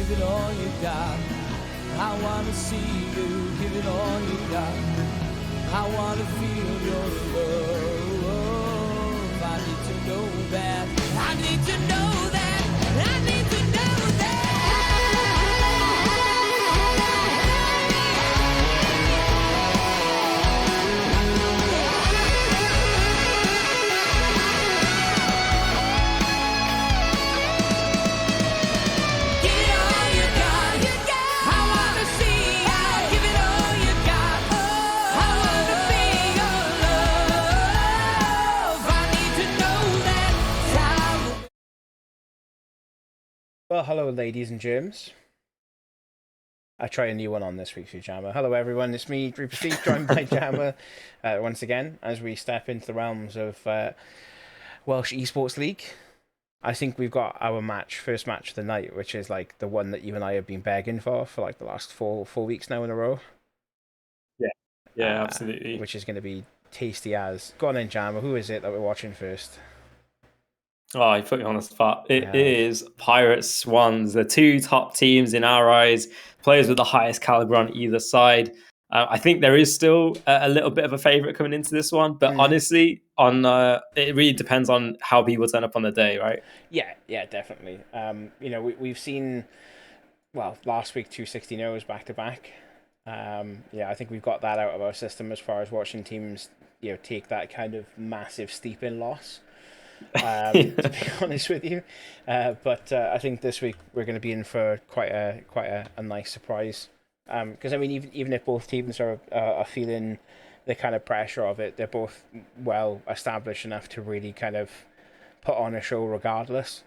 give it all you got. I wanna see you give it all you got. I wanna feel your love. I need to know that. I need to know that. I need to know that. Give it all you got. I wanna see you give it all you got. I wanna feel your love. I need to know that. Well, hello, ladies and germs. I try a new one on this week's Jammer. Hello, everyone. It's me, Dreeper Steve, joined by Jammer once again as we step into the realms of Welsh Esports League. I think we've got our first match of the night, which is like the one that you and I have been begging for like the last four weeks now in a row. Yeah, absolutely. Which is going to be tasty as. Go on in, Jammer. Who is it that we're watching first? Oh, you put me on the spot. It is Pirates, Swans, the two top teams in our eyes, players with the highest caliber on either side. I think there is still a little bit of a favourite coming into this one, but honestly, it really depends on how people turn up on the day, right? Yeah, definitely. We've seen, last week 260-0s back to back. I think we've got that out of our system as far as watching teams, take that kind of massive steeping loss. To be honest with you, but I think this week we're going to be in for quite a nice surprise. Because I mean, even if both teams are feeling the kind of pressure of it, they're both well established enough to really kind of put on a show regardless.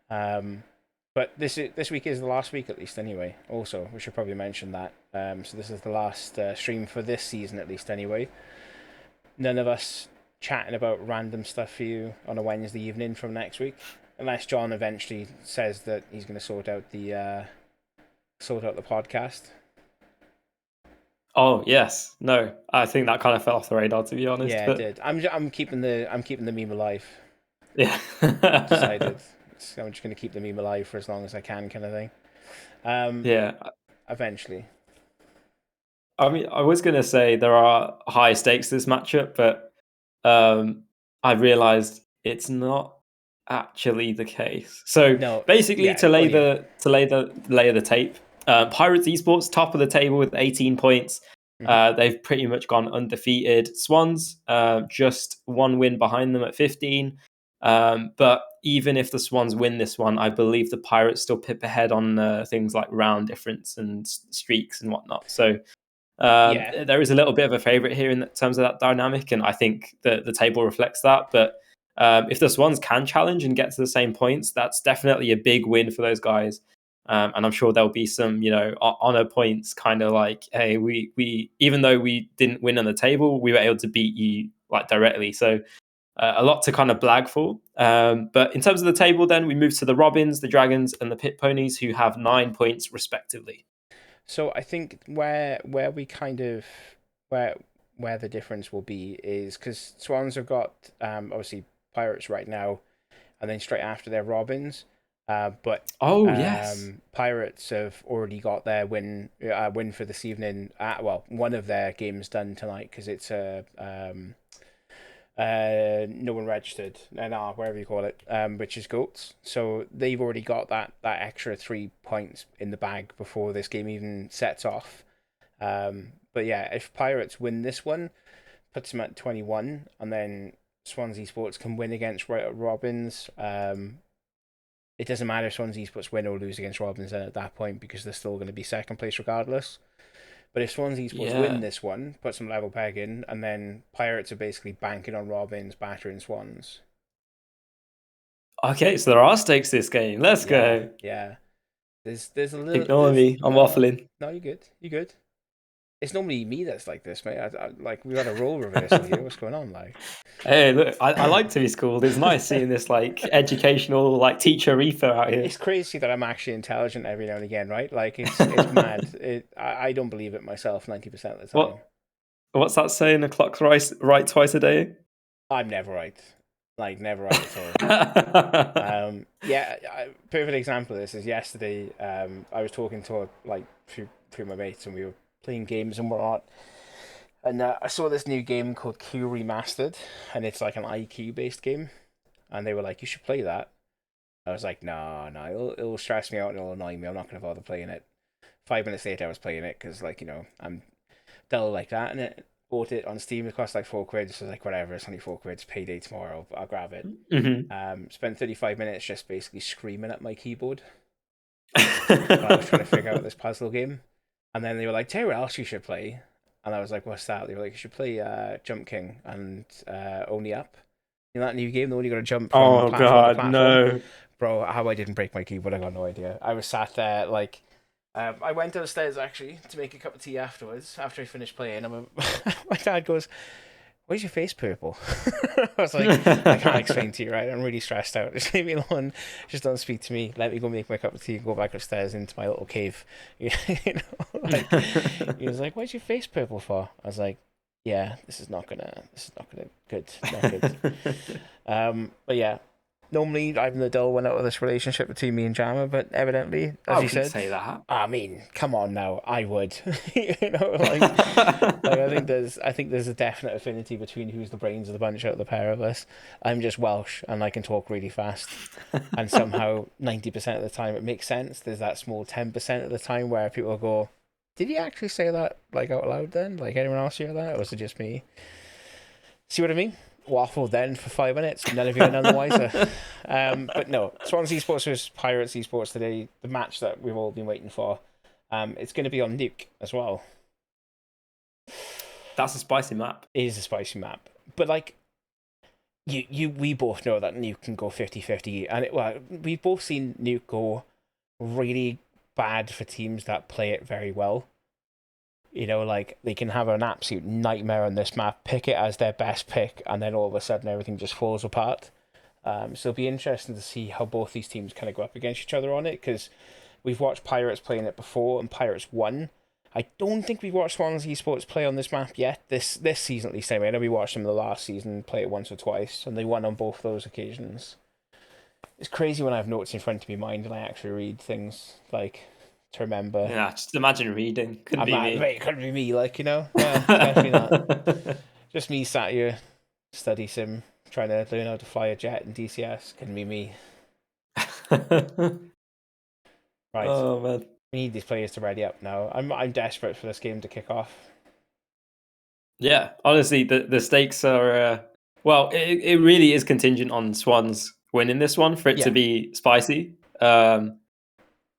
But this week is the last week, at least anyway. Also, we should probably mention that. So this is the last stream for this season, at least anyway. None of us chatting about random stuff for you on a Wednesday evening from next week, unless John eventually says that he's going to sort out the podcast. Oh yes, no, I think that kind of fell off the radar, to be honest. Yeah, it did. I'm keeping the meme alive. Yeah, decided. So I'm just going to keep the meme alive for as long as I can, kind of thing. Yeah, eventually. I mean, I was going to say there are high stakes this matchup, but I realized it's not actually the case. So basically, to lay the tape, Pirates Esports top of the table with 18 points. They've pretty much gone undefeated. Swans just one win behind them at 15. But even if the Swans win this one, I believe the Pirates still pip ahead on things like round difference and streaks and whatnot. So there is a little bit of a favourite here in terms of that dynamic, and I think that the table reflects that. But if the Swans can challenge and get to the same points, that's definitely a big win for those guys. And I'm sure there'll be some, honor points, kind of like, hey, we even though we didn't win on the table, we were able to beat you like directly. So a lot to kind of blag for. But in terms of the table, then we move to the Robins, the Dragons, and the Pit Ponies, who have 9 points respectively. So I think where we kind of where the difference will be is because Swans have got obviously Pirates right now, and then straight after they're Robins. But Pirates have already got their win for this evening. One of their games done tonight because it's no one registered, whatever you call it, which is GOATs. So they've already got that extra 3 points in the bag before this game even sets off. But yeah, if Pirates win this one, puts them at 21, and then Swans Esports can win against Robins. It doesn't matter if Swans Esports win or lose against Robins then at that point, because they're still going to be second place regardless. But if Swans Esports win this one, put some level peg in, and then Pirates are basically banking on Robins, battering Swans. Okay, so there are stakes this game. Let's go. Yeah. There's a little... Ignore me. I'm waffling. No, you're good. You're good. It's normally me that's like this, mate. We've got a role reversal here. What's going on, like? Hey, look, I like to be schooled. It's nice seeing this, like, educational, like, teacher ether out here. It's crazy that I'm actually intelligent every now and again, right? Like, it's mad. I don't believe it myself 90% of the time. What's that saying? The clock's right twice a day? I'm never right. Like never right at all. Perfect example of this is yesterday. I was talking to like through my mates, and we were playing games and whatnot. And I saw this new game called Q Remastered, and it's like an IQ based game. And they were like, "You should play that." I was like, "No, it'll stress me out and it'll annoy me. I'm not gonna bother playing it." 5 minutes later, I was playing it because, like, I'm dull like that, and it bought it on Steam. It cost like £4, so I was like, whatever, it's only £4. It's payday tomorrow. I'll grab it. Spent 35 minutes just basically screaming at my keyboard. While I was trying to figure out this puzzle game, and then they were like, "Tell you what else you should play," and I was like, "What's that?" They were like, "You should play Jump King and Only Up." You know that new game, the one you got to jump from platform to platform? No. Bro, how I didn't break my keyboard, I got no idea. I was sat there like. I went downstairs actually to make a cup of tea afterwards. After I finished playing, my dad goes, "Why's your face purple?" I was like, "I can't explain to you, right? I'm really stressed out. Just leave me alone. Just don't speak to me. Let me go make my cup of tea and go back upstairs into my little cave." He was like, "Why's your face purple for?" I was like, "Yeah, this is not gonna good, not good." But yeah. Normally, I'm the dull one out of this relationship between me and Jammer, but evidently, as you said, say that. I mean, come on now, I would. I think there's a definite affinity between who's the brains of the bunch out of the pair of us. I'm just Welsh, and I can talk really fast, and somehow 90% of the time it makes sense. There's that small 10% of the time where people go, "Did you actually say that like out loud? Then, like anyone else hear that, or was it just me?" See what I mean? Waffle then for 5 minutes. None of you are none the wiser. But no, Swans Esports versus Pirates Esports today, the match that we've all been waiting for. It's going to be on Nuke as well. That's a spicy map. It is a spicy map. But like, we both know that Nuke can go 50-50. And we've both seen Nuke go really bad for teams that play it very well. Like they can have an absolute nightmare on this map, pick it as their best pick, and then all of a sudden everything just falls apart. So it'll be interesting to see how both these teams kind of go up against each other on it, because we've watched Pirates playing it before, and Pirates won. I don't think we've watched Swans Esports play on this map yet, this season at least. Anyway, I know we watched them the last season play it once or twice, and they won on both those occasions. It's crazy when I have notes in front of me mind and I actually read things, like... to remember. Yeah, just imagine reading. Couldn't be me. It couldn't be me, Yeah, definitely not. Just me sat here, study sim, trying to learn how to fly a jet in DCS. Couldn't be me. Right. Oh man. We need these players to ready up now. I'm desperate for this game to kick off. Yeah, honestly, the stakes are well, it really is contingent on Swans winning this one for it to be spicy.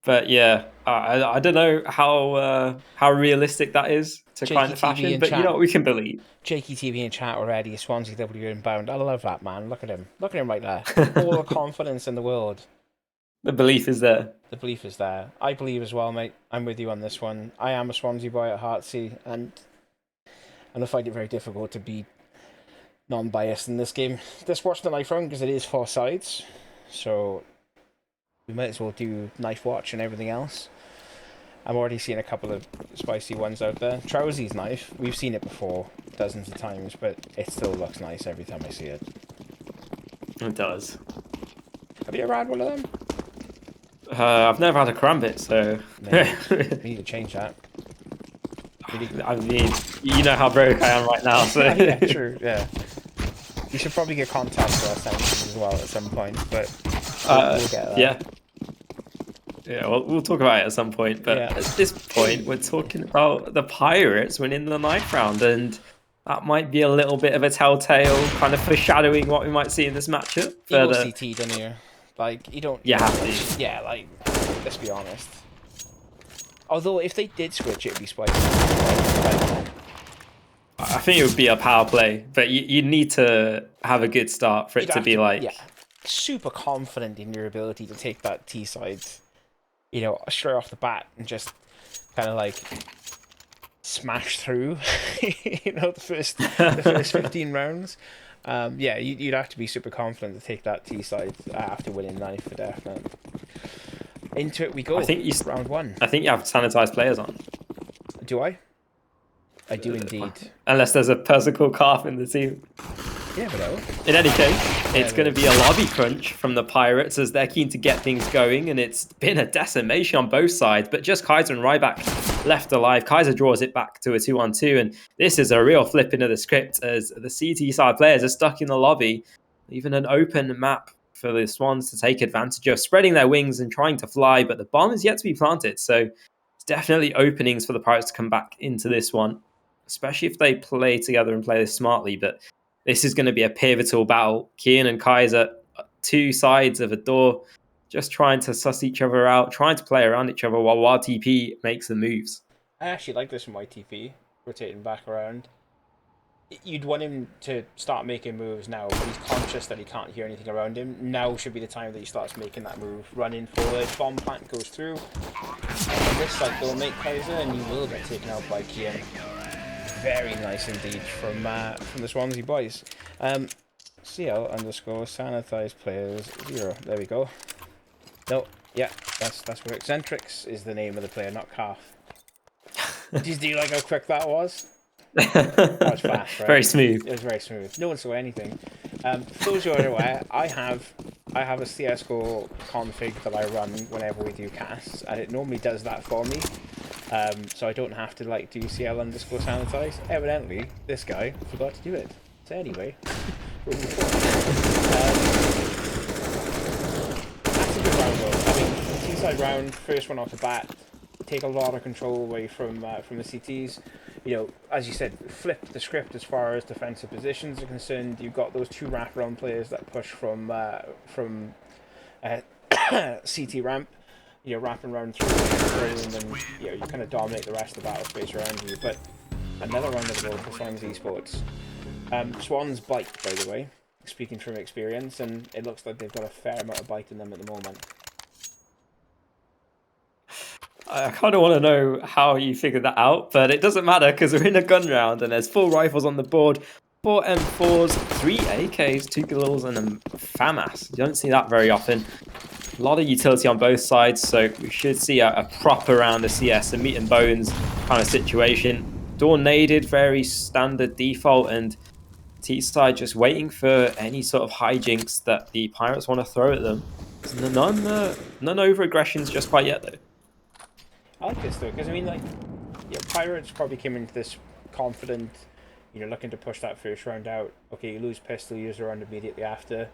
But yeah, I don't know how realistic that is to kind of fashion, but you know what we can believe. Jakey TV in chat already, Swansea W inbound. I love that man. Look at him right there. All the confidence in the world. The belief is there. The belief is there. I believe as well, mate. I'm with you on this one. I am a Swansea boy at heart, and I find it very difficult to be non-biased in this game. Let's watch the knife round because it is 4 sides, so. We might as well do knife watch and everything else. I'm already seeing a couple of spicy ones out there. Trousy's knife, we've seen it before dozens of times, but it still looks nice every time I see it. It does. Have you ever had one of them? I've never had a Karambit, so... We need to change that. I mean, you know how broke I am right now, so... Yeah, true, yeah. You should probably get contact for us as well at some point, but... we'll get that. Yeah, we'll talk about it at some point, but at this point, we're talking about the Pirates winning the knife round, and that might be a little bit of a telltale, kind of foreshadowing what we might see in this matchup. You will CT, don't you? Like, you don't... You have to. Yeah, like, let's be honest. Although, if they did switch, it'd be spicy. I think it would be a power play, but you need to have a good start for it to be like... Yeah, super confident in your ability to take that T side, straight off the bat and just kind of like smash through, the first 15 rounds. You'd have to be super confident to take that T side after winning knife for definite. Into it we go. I think round 1. I think you have sanitized players on. Do I? I do indeed. Unless there's a person called Calf in the team. Yeah, but no. In any case. It's going to be a lobby crunch from the Pirates as they're keen to get things going, and it's been a decimation on both sides. But just Kaiser and Ryback left alive. Kaiser draws it back to a 2-on-2, and this is a real flipping of the script as the CT side players are stuck in the lobby. Even an open map for the Swans to take advantage of, spreading their wings and trying to fly, but the bomb is yet to be planted. So it's definitely openings for the Pirates to come back into this one, especially if they play together and play this smartly. But this is going to be a pivotal battle. Kian and Kaiser, two sides of a door, just trying to suss each other out, trying to play around each other while YTP makes the moves. I actually like this from YTP, rotating back around. You'd want him to start making moves now, but he's conscious that he can't hear anything around him. Now should be the time that he starts making that move. Running forward, bomb plant goes through. And this cycle will make Kaiser, and you will get taken out by Kian. Very nice indeed from the Swansea boys. CL_sanitize players 0. There we go. No, yeah, that's where Eccentrics is the name of the player, not Calf. Do you like how quick that was? That was fast, right? Very smooth. It was very smooth. No one saw anything. For those who are aware, I have a CSGO config that I run whenever we do casts, and it normally does that for me. So I don't have to like do CL_sanitize. Evidently, this guy forgot to do it. So anyway, that's a good round though. I mean, T-side round, first one off the bat, take a lot of control away from the CTs. You know, as you said, flip the script as far as defensive positions are concerned. You've got those two wraparound players that push from CT ramp. You know, wrapping around through, and then you kind of dominate the rest of the battle space around you. But another round of the ball for Swans Esports. Swans bite, by the way, speaking from experience, and it looks like they've got a fair amount of bite in them at the moment. I kind of want to know how you figured that out, but it doesn't matter because we're in a gun round and there's 4 rifles on the board, 4 M4s, 3 AKs, 2 Galils, and a FAMAS. You don't see that very often. A lot of utility on both sides, so we should see a proper round of CS, a meat and bones kind of situation. Door naded, very standard default, and T-side just waiting for any sort of hijinks that the Pirates want to throw at them. None over aggressions just quite yet, though. I like this though, because I mean, like, yeah, Pirates probably came into this confident, you know, looking to push that first round out. Okay, you lose pistol, you lose the round immediately after.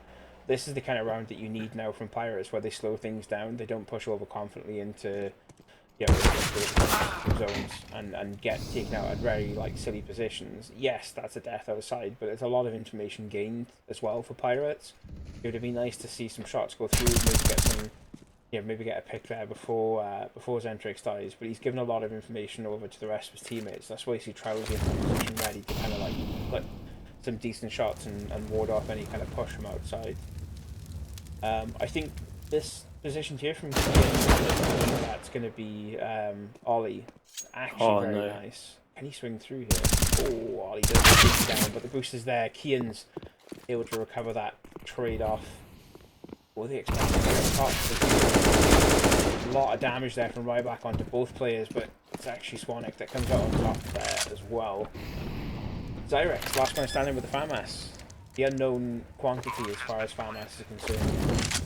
This is the kind of round that you need now from Pirates, where they slow things down. They don't push overconfidently into, zones and get taken out at very like silly positions. Yes, that's a death outside, but it's a lot of information gained as well for Pirates. It would be nice to see some shots go through, maybe get some. Maybe get a pick there before Zentrix dies, but he's given a lot of information over to the rest of his teammates. That's why you see Trousley in that position ready to kind of like put some decent shots and ward off any kind of push from outside. I think this position here from Kian, that's going to be Ollie. Actually very nice. Can he swing through here? Oh, Ollie does the down, but the boost is there. Kian's able to recover that trade-off. What are they expecting? A lot of damage there from Ryback onto both players, but it's actually Swanik that comes out on top there as well. Zyrex, last man standing with the FAMAS. The unknown quantity as far as FAMAS is concerned.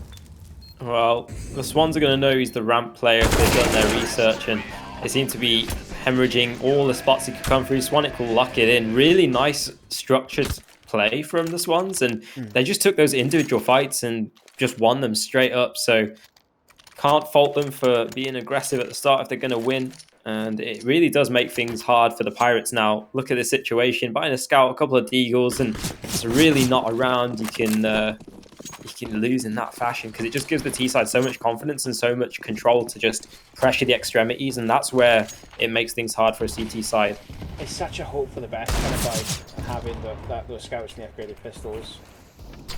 Well, the Swans are going to know he's the ramp player if they've done their research, and they seem to be hemorrhaging all the spots he could come through. Swanik will lock it in. Really nice structured play from the Swans, and they just took those individual fights and just won them straight up. So can't fault them for being aggressive at the start if they're going to win. And it really does make things hard for the Pirates now. Look at this situation. Buying a scout, a couple of deagles, and it's really not around. You can lose in that fashion because it just gives the T-side so much confidence and so much control to just pressure the extremities. And that's where it makes things hard for a CT side. It's such a hope for the best kind of like having those scouts and the upgraded pistols.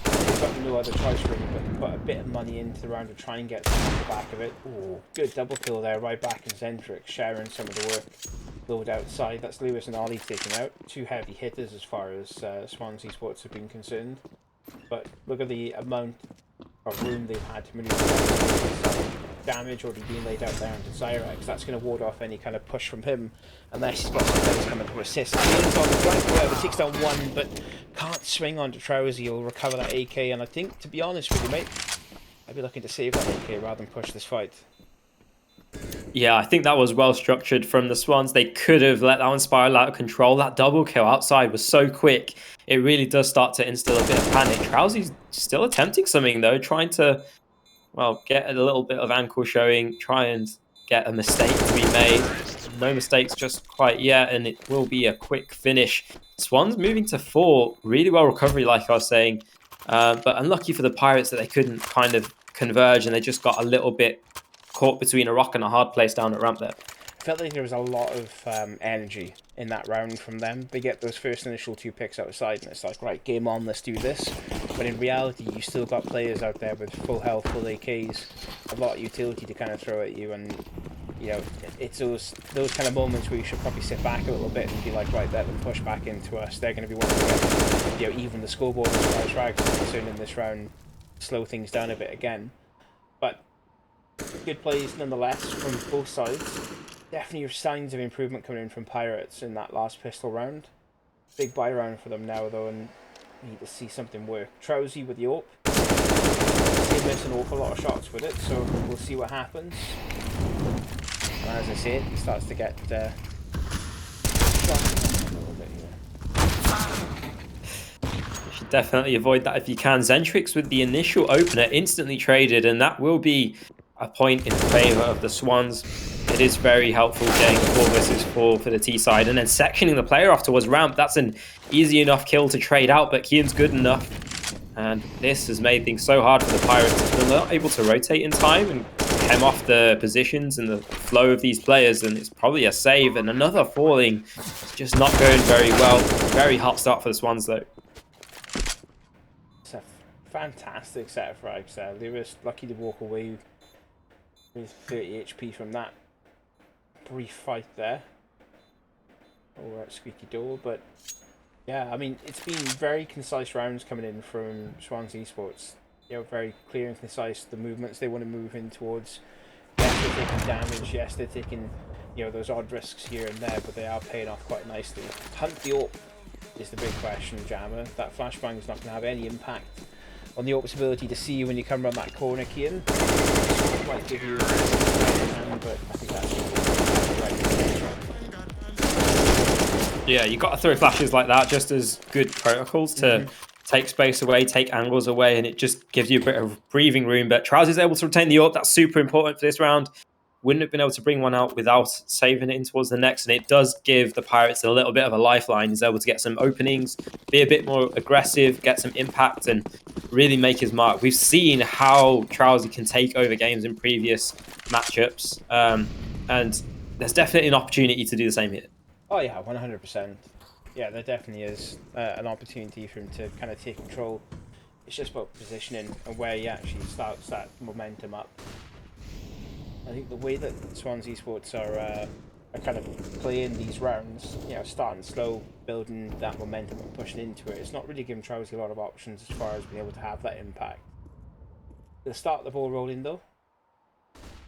They've got no other choice really but put a bit of money into the round to try and get something on the back of it. Ooh, good double kill there, right back in Zentrix, sharing some of the work. Load outside, that's Lewis and Ollie taken out. 2 heavy hitters as far as Swans Esports have been concerned. But look at the amount of room they've had to maneuver. Damage already being laid out there onto Zyrex. That's going to ward off any kind of push from him. Unless he's got some players coming to assist. He's on the flank, however, takes down one, but can't swing onto Trowsy, he'll recover that AK, and I think, to be honest with you, mate, I'd be looking to save that AK rather than push this fight. Yeah, I think that was well structured from the Swans. They could have let that one spiral out of control. That double kill outside was so quick. It really does start to instill a bit of panic. Trowsy's still attempting something, though, trying to, well, get a little bit of ankle showing, try and get a mistake to be made. No mistakes just quite yet, and it will be a quick finish. Swans moving to 4. Really well recovery, like I was saying. But unlucky for the Pirates that they couldn't kind of converge, and they just got a little bit caught between a rock and a hard place down at ramp there. I felt like there was a lot of energy in that round from them. They get those first initial 2 picks outside, and it's like, right, game on, let's do this. But in reality, you still got players out there with full health, full AKs, a lot of utility to kind of throw at you, and you know, it's those kind of moments where you should probably sit back a little bit and be like, right, let them push back into us. They're going to be wanting to get, even the scoreboard as far as frags are concerned in this round, slow things down a bit again. But good plays nonetheless from both sides. Definitely signs of improvement coming in from Pirates in that last pistol round. Big buy round for them now though, and need to see something work. Trowsy with the AWP. He missed an awful lot of shots with it, so we'll see what happens. And as I said, he starts to get shots a little bit here. You should definitely avoid that if you can. Zentrix with the initial opener instantly traded, and that will be a point in favour of the Swans. It is very helpful getting 4 versus 4 for the T side, and then sectioning the player off towards ramp. That's an easy enough kill to trade out, but Kian's good enough. And this has made things so hard for the Pirates. They're not able to rotate in time and hem off the positions and the flow of these players, and it's probably a save. And another falling. It's just not going very well. Very hot start for the Swans, though. It's a fantastic set of frags there. They were lucky to walk away with 30 HP from that brief fight there over at Squeaky Door. But yeah, I mean, it's been very concise rounds coming in from Welsh Esports. You know, very clear and concise the movements they want to move in towards. Yes, they're taking damage. Yes, they're taking, you know, those odd risks here and there, but they are paying off quite nicely. Hunt the AWP is the big question, Jammer. That flashbang is not going to have any impact on the AWP's ability to see you when you come around that corner, Kian. Might give you a hand, but I think that's right. Yeah, you got to throw flashes like that, just as good protocols to take space away, take angles away, and it just gives you a bit of breathing room. But Trowsy's able to retain the AWP. That's super important for this round. Wouldn't have been able to bring one out without saving it in towards the next, and it does give the Pirates a little bit of a lifeline. He's able to get some openings, be a bit more aggressive, get some impact, and really make his mark. We've seen how Trowsy can take over games in previous matchups, and there's definitely an opportunity to do the same here. Oh yeah, 100%. Yeah, there definitely is an opportunity for him to kind of take control. It's just about positioning and where he actually starts that momentum up. I think the way that Swans Esports are kind of playing these rounds, you know, starting slow, building that momentum and pushing into it, it's not really giving Trowsy a lot of options as far as being able to have that impact. They'll start the ball rolling though,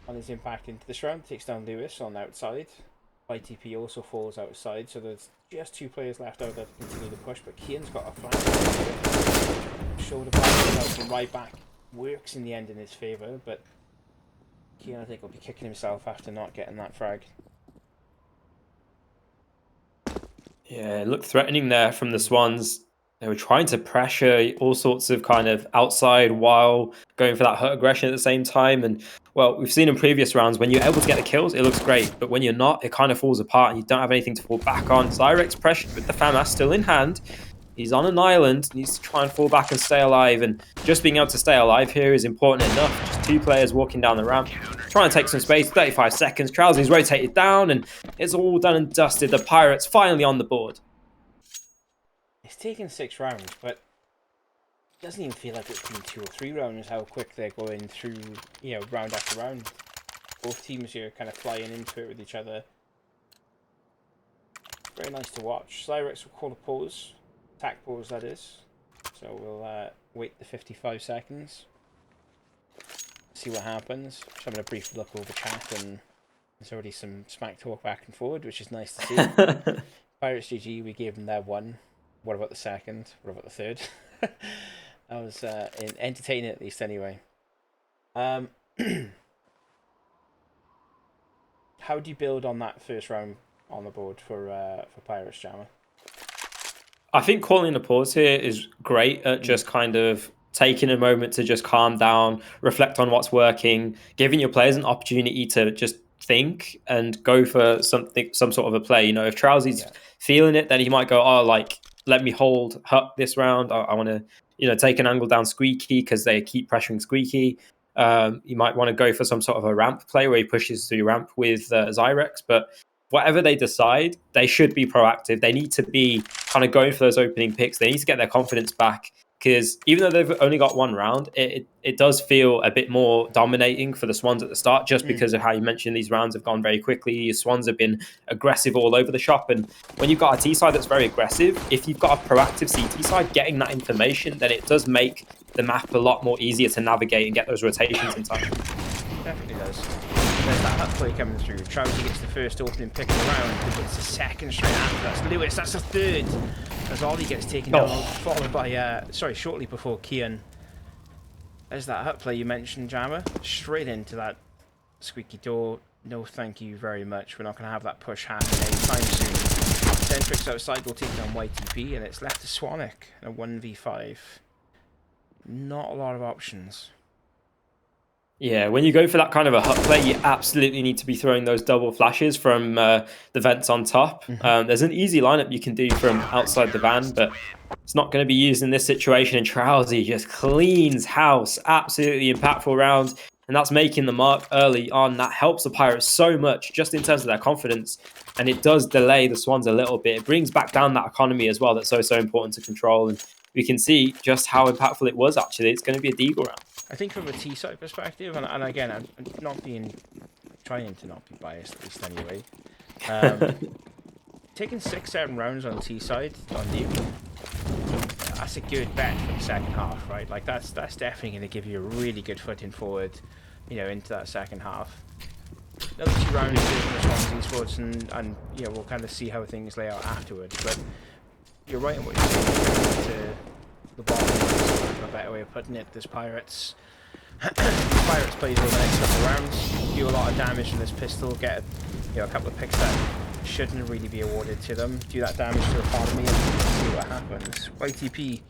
on his impact into this round, takes down Lewis on the outside. ITP also falls outside, so there's just 2 players left out there to continue the push, but Kian's got a flank. Shoulder back from right back works in the end in his favour, but Kian, I think, will be kicking himself after not getting that frag. Yeah, it looked threatening there from the Swans. They were trying to pressure all sorts of kind of outside while going for that hurt aggression at the same time. And, well, we've seen in previous rounds, when you're able to get the kills, it looks great. But when you're not, it kind of falls apart and you don't have anything to fall back on. Zyrex pressured with the FAMAS still in hand. He's on an island, needs to try and fall back and stay alive. And just being able to stay alive here is important enough. Just 2 players walking down the ramp, trying to take some space, 35 seconds. Trowsy's rotated down and it's all done and dusted. The Pirates finally on the board. It's taken 6 rounds, but it doesn't even feel like it's been 2 or 3 rounds how quick they're going through, you know, round after round. Both teams here kind of flying into it with each other. Very nice to watch. Zyrex will call a pause. Attack pause, that is. So we'll wait the 55 seconds. See what happens. Just having a brief look over chat, and there's already some smack talk back and forward, which is nice to see. Pirates GG, we gave them their 1. what about the second? What about the third? That was entertaining at least anyway. How do you build on that first round on the board for Pirates, Jammer? I think calling a pause here is great at just kind of taking a moment to just calm down, reflect on what's working, giving your players an opportunity to just think and go for some sort of a play. You know, if Trousy's feeling it, then he might go, oh, like, let me hold Huck this round. I want to, you know, take an angle down Squeaky because they keep pressuring Squeaky. You might want to go for some sort of a ramp play where he pushes through ramp with Zyrex, but whatever they decide, they should be proactive. They need to be kind of going for those opening picks. They need to get their confidence back, because even though they've only got one round, it does feel a bit more dominating for the Swans at the start, just because of how you mentioned these rounds have gone very quickly. Swans have been aggressive all over the shop. And when you've got a T side that's very aggressive, if you've got a proactive CT side getting that information, then it does make the map a lot more easier to navigate and get those rotations in time. Definitely does. There's that hut play coming through. Trousy gets the first opening pick of the round. He gets the second straight after. That's Lewis. That's the third. As Ollie gets taken down, followed by, shortly before Kian. There's that hut play you mentioned, Jammer. Straight into that squeaky door. No, thank you very much. We're not going to have that push happen anytime soon. Centrix outside will take down YTP, and it's left to Swanick. A 1v5. Not a lot of options. Yeah, when you go for that kind of a hut play, you absolutely need to be throwing those double flashes from the vents on top. There's an easy lineup you can do from outside the van, but it's not going to be used in this situation. And Trousy just cleans house. Absolutely impactful round. And that's making the mark early on. That helps the Pirates so much, just in terms of their confidence. And it does delay the Swans a little bit. It brings back down that economy as well. That's so important to control. And we can see just how impactful it was, actually. It's going to be a deagle round. I think from a T-side perspective, and again, I'm trying to not be biased, at least anyway. Taking 6-7 rounds on the T-side on you, that's a good bet for the second half, right? Like, that's definitely going to give you a really good footing forward, you know, into that second half. Another 2 rounds for Welsh Esports, and you know, we'll kind of see how things lay out afterwards. But you're right in what you're saying. To the bottom, a better way of putting it. This Pirates plays over the next couple of rounds, do a lot of damage from this pistol, get a couple of picks that shouldn't really be awarded to them, do that damage to the economy, and see what happens. YTP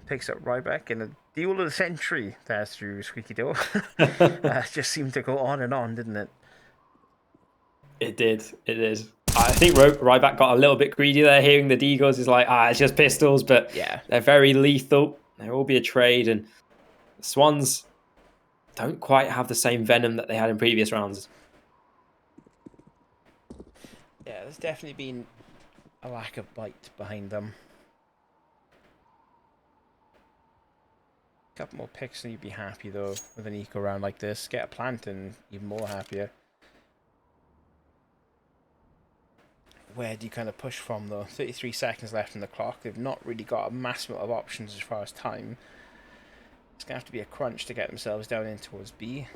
picks up Ryback in a deal of the century there through Squeaky Door. Just seemed to go on and on, didn't it? It did. I think Ryback got a little bit greedy there, hearing the deagles. Is like, it's just pistols, but yeah, they're very lethal. There will be a trade, and the Swans don't quite have the same venom that they had in previous rounds. Yeah, there's definitely been a lack of bite behind them. A couple more picks and you'd be happy, though, with an eco round like this. Get a plant and even more happier. Where do you kind of push from, though? 33 seconds left in the clock. They've not really got a massive amount of options as far as time. It's going to have to be a crunch to get themselves down in towards B.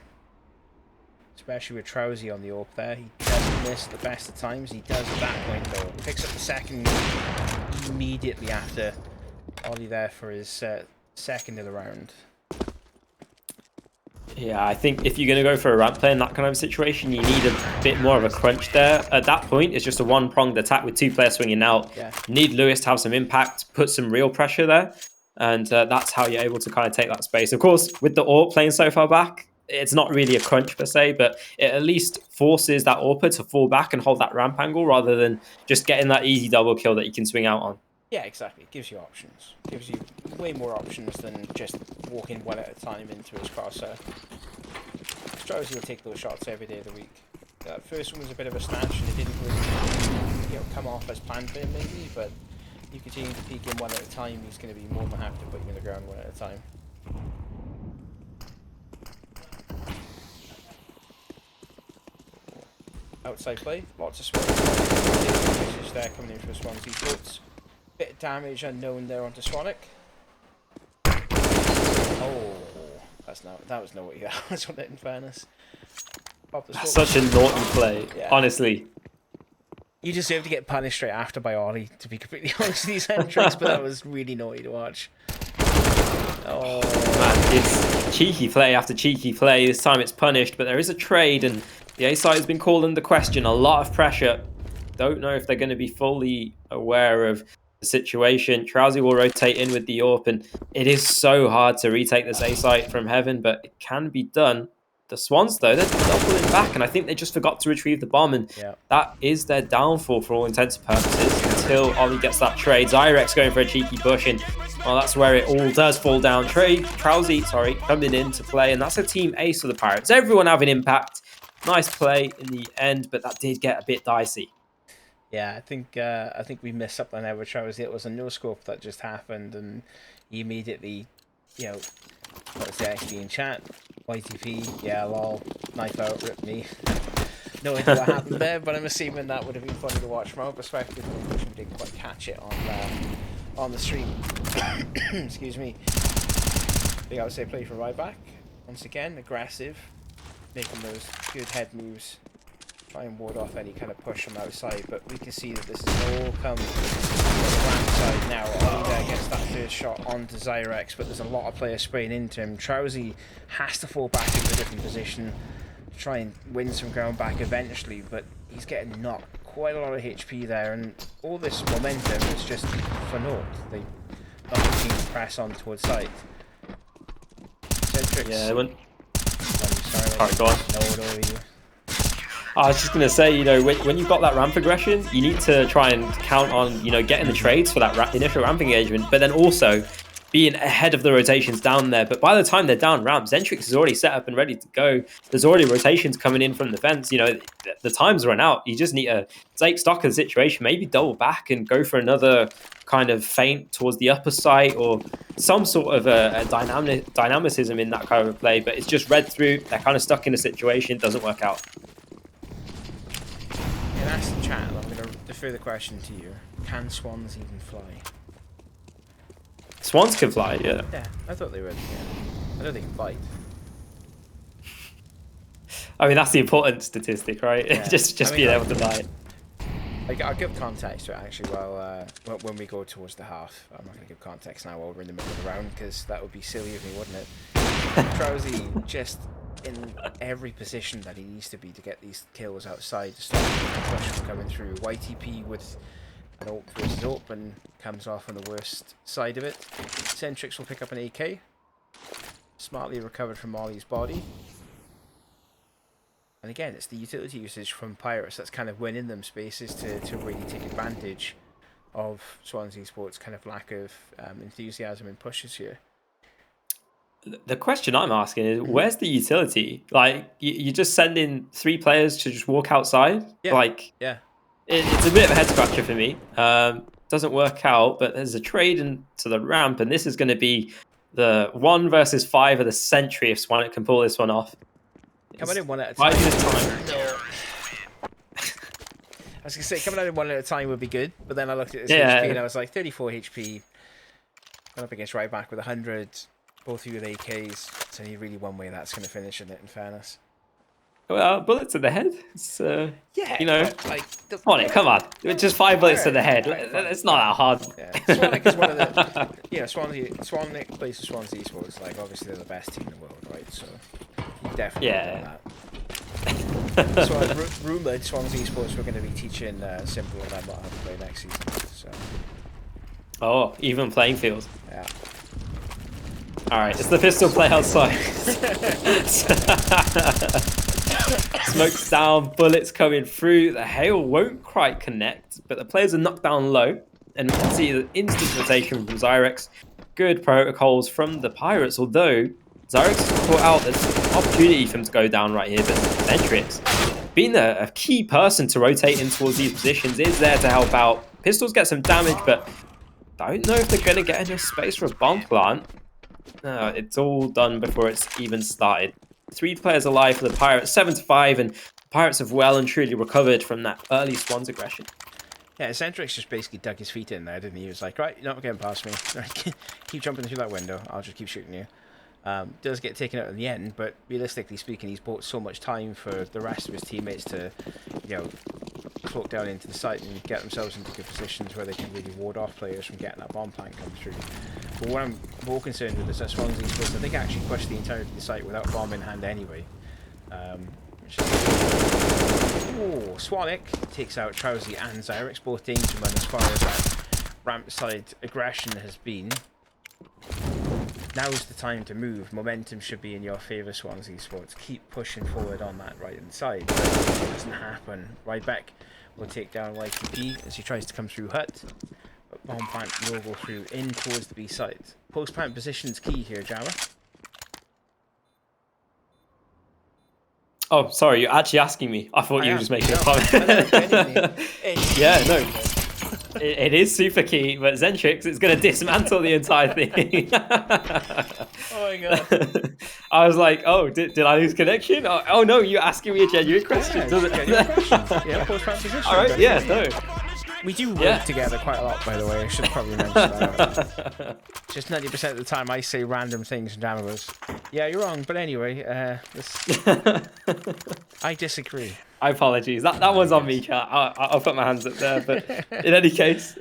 Especially with Trousy on the AWP there. He doesn't miss at the best of times. He does at that point, though. Picks up the second immediately after Ollie there for his second of the round. Yeah, I think if you're going to go for a ramp play in that kind of situation, you need a bit more of a crunch there. At that point, it's just a one-pronged attack with 2 players swinging out. Yeah. You need Lewis to have some impact, put some real pressure there, and that's how you're able to kind of take that space. Of course, with the AWP playing so far back, it's not really a crunch per se, but it at least forces that AWPer to fall back and hold that ramp angle rather than just getting that easy double kill that you can swing out on. Yeah, exactly. It gives you options. It gives you way more options than just walking one at a time into his crosshair. Strauss will take those shots every day of the week. That first one was a bit of a snatch and it didn't really come off as planned for him maybe, but you continue to peek him one at a time, he's going to be more than happy to put you in the ground one at a time. Outside play, lots of Swans. There coming in for Swans Esports. Bit of damage unknown there onto Swanick. Oh, that was nowhere that was on it, in fairness. That's such a naughty play, yeah. Honestly. You deserve to get punished straight after by Ollie, to be completely honest with these Hendrix, but that was really naughty to watch. Oh man, it's cheeky play after cheeky play. This time it's punished, but there is a trade, and the A side has been called into question. A lot of pressure. Don't know if they're going to be fully aware of the situation. Trowsy will rotate in with the AWP, and it is so hard to retake this A site from heaven, but it can be done. The Swans, though, they're doubling back, and I think they just forgot to retrieve the bomb, and that is their downfall for all intents and purposes until Ollie gets that trade. Zyrex going for a cheeky push, and well, that's where it all does fall down. Trowsy, coming in to play, and that's a team ace for the Pirates. Everyone having impact. Nice play in the end, but that did get a bit dicey. Yeah, I think we missed something there with Trowsy. It was a no-scope that just happened, and he immediately, what was the actually in chat? YTP, yeah, lol, knife out, rip me. No idea what happened there, but I'm assuming that would have been funny to watch from our perspective. Unfortunately, we didn't quite catch it on the stream. Excuse me. I think I would say play for right back. Once again, aggressive, making those good head moves. Try and ward off any kind of push from outside, but we can see that this is all come from the ramp side now. Ollie there gets that first shot onto Zyrex, but there's a lot of players spraying into him. Trowsy has to fall back into a different position, try and win some ground back eventually, but he's getting knocked quite a lot of HP there, and all this momentum is just for naught. They not seem to press on towards site. Centrix. Yeah, Sorry, go on. No. I was just going to say, when you've got that ramp aggression, you need to try and count on, getting the trades for that initial ramp engagement, but then also being ahead of the rotations down there. But by the time they're down ramp, Zentrix is already set up and ready to go. There's already rotations coming in from the fence. The time's run out. You just need to take stock of the situation, maybe double back and go for another kind of feint towards the upper side or some sort of a dynamicism in that kind of play. But it's just read through. They're kind of stuck in a situation. Doesn't work out. That's the chat. I'm going to defer the question to you. Can swans even fly? Swans can fly, yeah. Yeah, I thought they would. Yeah. I don't think they can bite. I mean, that's the important statistic, right? Yeah. just being able to fly. I'll give context to it actually. When we go towards the half, I'm not going to give context now while we're in the middle of the round because that would be silly of me, wouldn't it? Trowsy just in every position that he needs to be to get these kills outside to stop the push from coming through. YTP with an AWP versus AWP and comes off on the worst side of it. Centrix will pick up an AK. Smartly recovered from Ollie's body. And again, it's the utility usage from Pirates that's kind of winning them spaces to really take advantage of Swansea Esports' kind of lack of enthusiasm and pushes here. The question I'm asking is, where's the utility? Like, you just send in 3 players to just walk outside? Yeah. It's a bit of a head scratcher for me. Doesn't work out, but there's a trade into the ramp, and this is going to be the 1 versus 5 of the century if Swanwick can pull this one off. Coming in one at a time. I was going to say, coming out in one at a time would be good, but then I looked at this HP and I was like, 34 HP. Going up against right back with 100. Both of you with AKs. It's only really one way that's going to finish in it, in fairness. Well, bullets to the head. It's, yeah, come on. Just 5 bullets to the head. It's not that hard. Yeah. Swanwick is one of the... Swanwick plays for Swansea Esports. Like, obviously, they're the best team in the world, right? So, you definitely done that. So, rumoured Swansea Esports were going to be teaching Simple and Emma how to play next season. So. Oh, even playing field. Yeah. Alright, it's the pistol play outside. Smoke's down, bullets coming through. The hail won't quite connect, but the players are knocked down low. And we can see the instant rotation from Zyrex. Good protocols from the Pirates, although Zyrex has caught out there's an opportunity for him to go down right here, but Zentrix, being a key person to rotate in towards these positions, is there to help out. Pistols get some damage, but don't know if they're going to get enough space for a bomb plant. It's all done before it's even started. 3 players alive for the Pirates, 7-5, and the Pirates have well and truly recovered from that early Swans aggression. Yeah, Centrix just basically dug his feet in there, didn't he? He was like, right, you're not getting past me. Keep jumping through that window. I'll just keep shooting you. Does get taken out in the end, but realistically speaking, he's bought so much time for the rest of his teammates to, cloak down into the site and get themselves into good positions where they can really ward off players from getting that bomb plant come through. But what I'm more concerned with is that Swansea Esports, I think, actually pushed the entirety of the site without bomb in hand anyway. Oh, Swanwick takes out Trowsy and Zyrex, both danger men as far as that ramp side aggression has been. Now's the time to move. Momentum should be in your favour, Swansea Esports. Keep pushing forward on that right hand side. But it doesn't happen. Ryback will take down YTP as he tries to come through Hut. But bomb plant will go through in towards the B side. Post plant position's key here, Java. Oh, sorry, you're actually asking me. I thought you were just making a comment. Yeah, no. It is super key, but Zentrix is going to dismantle the entire thing. Oh my god. I was like, oh, did I lose connection? Oh no, you're asking me a genuine question, does it? Yeah, post-plant position. All right, yeah, no. We do work together quite a lot, by the way. I should probably mention that. Just 90% of the time I say random things and Jammer goes, yeah, you're wrong. But anyway, I disagree. I apologize. That one's on me, chat. I'll put my hands up there. But in any case,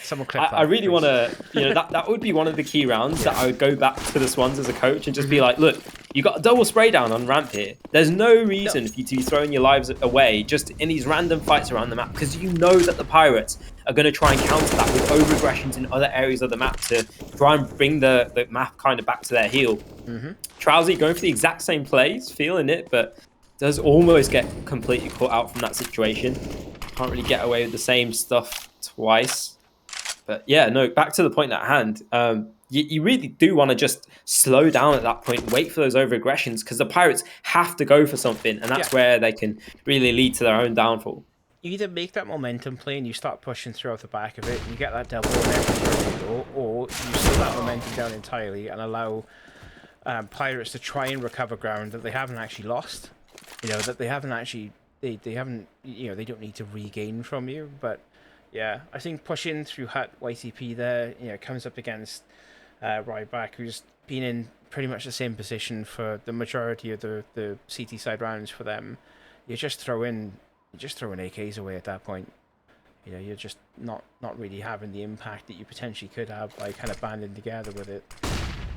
someone clip that, I really want to, that would be one of the key rounds that I would go back to the Swans as a coach and just be like, look, you got a double spray down on ramp here. There's no reason for you to be throwing your lives away just in these random fights around the map, because you know that the Pirates are going to try and counter that with over-aggressions in other areas of the map to try and bring the map kind of back to their heel. Trowsy going for the exact same plays, feeling it, but does almost get completely caught out from that situation. Can't really get away with the same stuff twice. But yeah, no, back to the point at hand. You really do want to just slow down at that point, wait for those over-aggressions, because the Pirates have to go for something, and that's where they can really lead to their own downfall. You either make that momentum play and you start pushing through off the back of it, and you get that double momentum, or you slow that momentum down entirely and allow Pirates to try and recover ground that they haven't actually lost. That they haven't actually, they haven't, they don't need to regain from you. But yeah, I think pushing through Hut, YTP there, comes up against Ryback, who's been in pretty much the same position for the majority of the CT side rounds for them. You're just throwing AKs away at that point. You're just not really having the impact that you potentially could have by kind of banding together with it.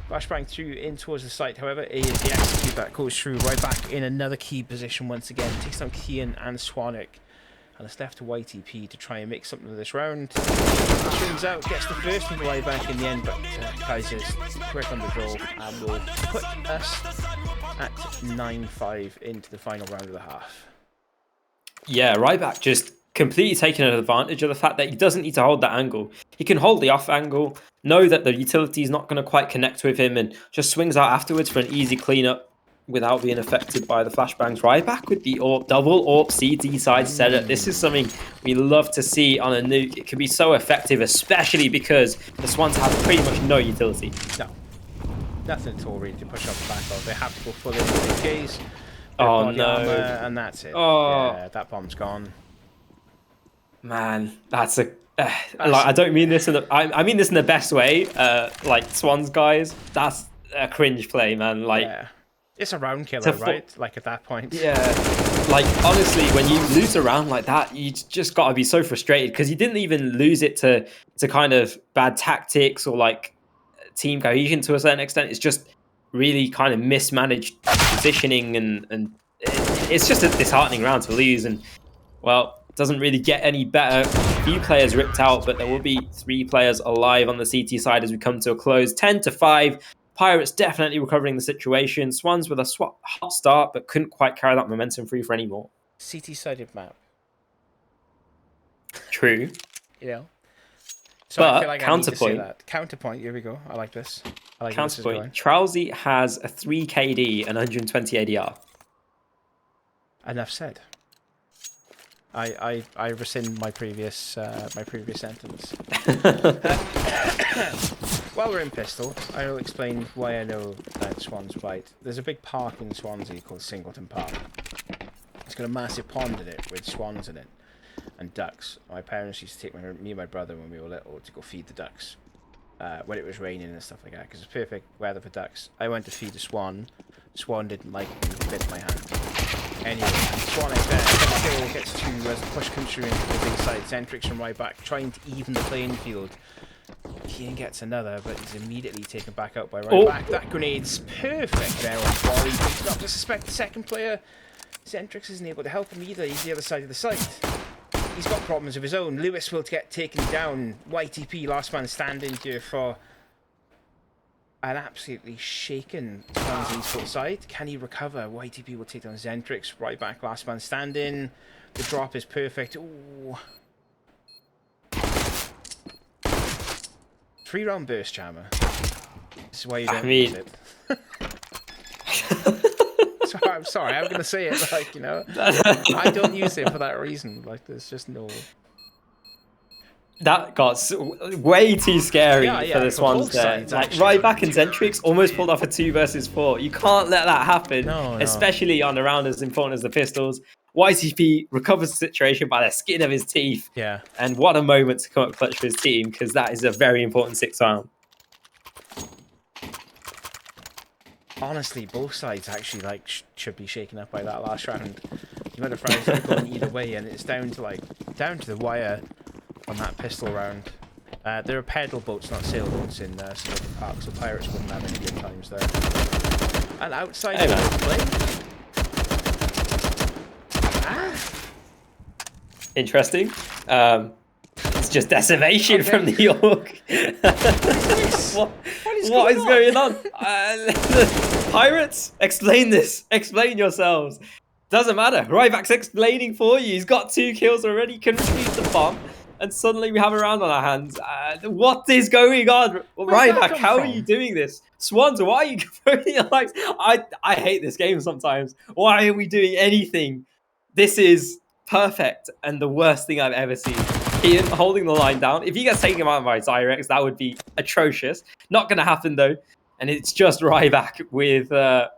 Flashbang through in towards the site, however, is the execute that goes through right back in another key position once again. Takes down Kian and Swanwick. And it's left to YTP to try and make something of this round. Turns out, gets the first of the right back in the end, but Kaiser's quick on the draw and will put us at 9-5 into the final round of the half. Yeah, Ryback just completely taking advantage of the fact that he doesn't need to hold that angle. He can hold the off angle, know that the utility is not going to quite connect with him, and just swings out afterwards for an easy cleanup without being affected by the flashbangs. Ryback with the double AWP CT side setup. This is something we love to see on a nuke. It can be so effective, especially because the Swans have pretty much no utility. No. Nothing at all really to push off the back of. They have to go full into the case. Oh no. Armor, and that's it. Oh. Yeah, that bomb's gone. Man, that's a I don't mean this in the I mean this in the best way. Like Swans guys, that's a cringe play, man. Like it's a round killer, right? Like at that point. Yeah. Like honestly, when you lose a round like that, you just gotta be so frustrated because you didn't even lose it to kind of bad tactics or like team cohesion to a certain extent. It's just really kind of mismanaged positioning and it's just a disheartening round to lose. And well, doesn't really get any better. A few players ripped out, but there will be 3 players alive on the CT side as we come to a close. 10-5. Pirates definitely recovering the situation. Swans with a hot start, but couldn't quite carry that momentum through for any more. CT-sided map. True. So but I feel like counterpoint. I need to say that. Counterpoint. Here we go. I like this. I like counterpoint. Trowsy has a 3 KD and 120 ADR. Enough said. I rescind my previous sentence. While we're in pistol, I will explain why I know that Swans fight. There's a big park in Swansea called Singleton Park. It's got a massive pond in it with swans in it and ducks. My parents used to take me and my brother when we were little to go feed the ducks when it was raining and stuff like that because it's perfect weather for ducks. I went to feed a swan, Swan didn't like me, he bit my hand. Anyway, Swanik there, gets two as the push comes through into the big side. Zentrix from right back, trying to even the playing field. Kian gets another, but he's immediately taken back out by right back. That grenade's perfect there on Wally. He's not to suspect the second player. Zentrix isn't able to help him either. He's the other side of the site. He's got problems of his own. Lewis will get taken down. YTP, last man standing here for an absolutely shaken Swans Esports side. Can he recover? YTP will take down Zentrix. Right back, last man standing. The drop is perfect. Ooh. 3-round burst jammer. This is why you don't use it. I'm sorry, I'm gonna say it, like, you know, I don't use it for that reason. Like, there's just no. That got way too scary for the Swans there. Sides, like right back in Zentrix almost pulled off a 2 versus 4. You can't let that happen, especially on a round as important as the Pistols. YTP recovers the situation by the skin of his teeth. Yeah. And what a moment to come up clutch for his team, because that is a very important 6th round. Honestly, both sides actually like should be shaken up by that last round. You might have friends going either way, and it's down to the wire on that pistol round. There are pedal boats, not sailboats, in Suburban Park, so pirates wouldn't have any good times there. And outside play. Interesting. It's just decimation from the York. What is going on? Pirates, explain this. Explain yourselves. Doesn't matter. Ryback's explaining for you. He's got 2 kills already. Can retrieve the bomb. And suddenly we have a round on our hands. What is going on? Ryback, how are you doing this? Swans, why are you throwing your likes? I hate this game sometimes. Why are we doing anything? This is perfect and the worst thing I've ever seen. Ian holding the line down. If he gets taken out by Zyrex, that would be atrocious. Not going to happen though. And it's just Ryback with a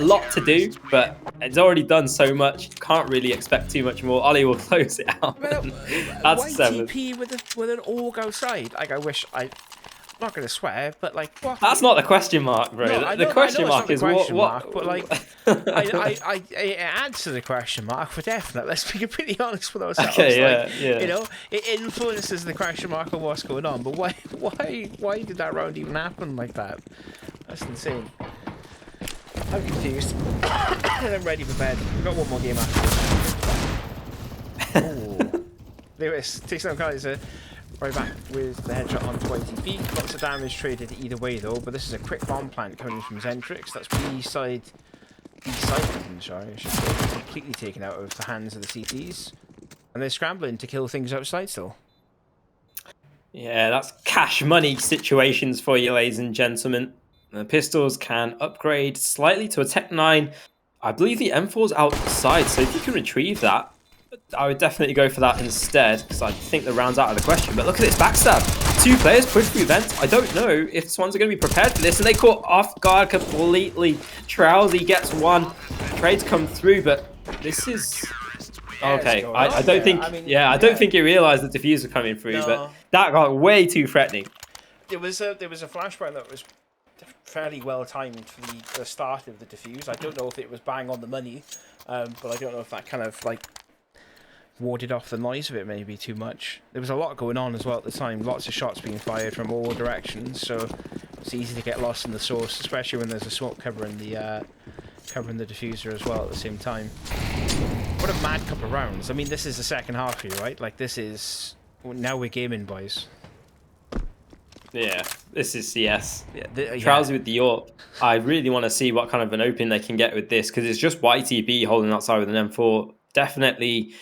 lot to do, but it's already done so much. Can't really expect too much more. Ollie will close it out. Well, that's YTP with an org outside. Like, I wish I'm not going to swear, but like, what? That's not the question mark, bro. No, the question mark is what? Mark, but like, it adds to the question mark for definite. Let's be completely honest with ourselves. Okay, yeah. You know, it influences the question mark of what's going on. But why did that round even happen like that? That's insane. I'm confused. And I'm ready for bed. We've got one more game after. Oh, Lewis takes down Kaiser. Right back with the headshot on 20 feet. Lots of damage traded either way though, but this is a quick bomb plant coming from Zentrix. That's B-side, sorry, I should say, completely taken out of the hands of the CTs. And they're scrambling to kill things outside still. Yeah, that's cash money situations for you, ladies and gentlemen. The Pistols can upgrade slightly to a Tech 9. I believe the M4's outside, so if you can retrieve that, I would definitely go for that instead, because I think the round's out of the question. But look at this backstab. 2 players push through vents. I don't know if the Swans are going to be prepared for this, and they caught off guard completely. Trousy gets 1. Trades come through, but this is... Okay, I don't think... I don't think he realised the diffuser coming through, but that got way too threatening. There was a flashbang that was fairly well timed for the start of the diffuse. I don't know if it was bang on the money, but I don't know if that kind of like warded off the noise of it maybe too much. There was a lot going on as well at the time. Lots of shots being fired from all directions, so it's easy to get lost in the source, especially when there's a smoke covering the diffuser as well at the same time. What a mad couple of rounds. I mean, this is the second half here, right? Like, this is... Now we're gaming, boys. Yeah, this is CS. Trousy with the York. I really want to see what kind of an opening they can get with this, because it's just YTB holding outside with an M4. Definitely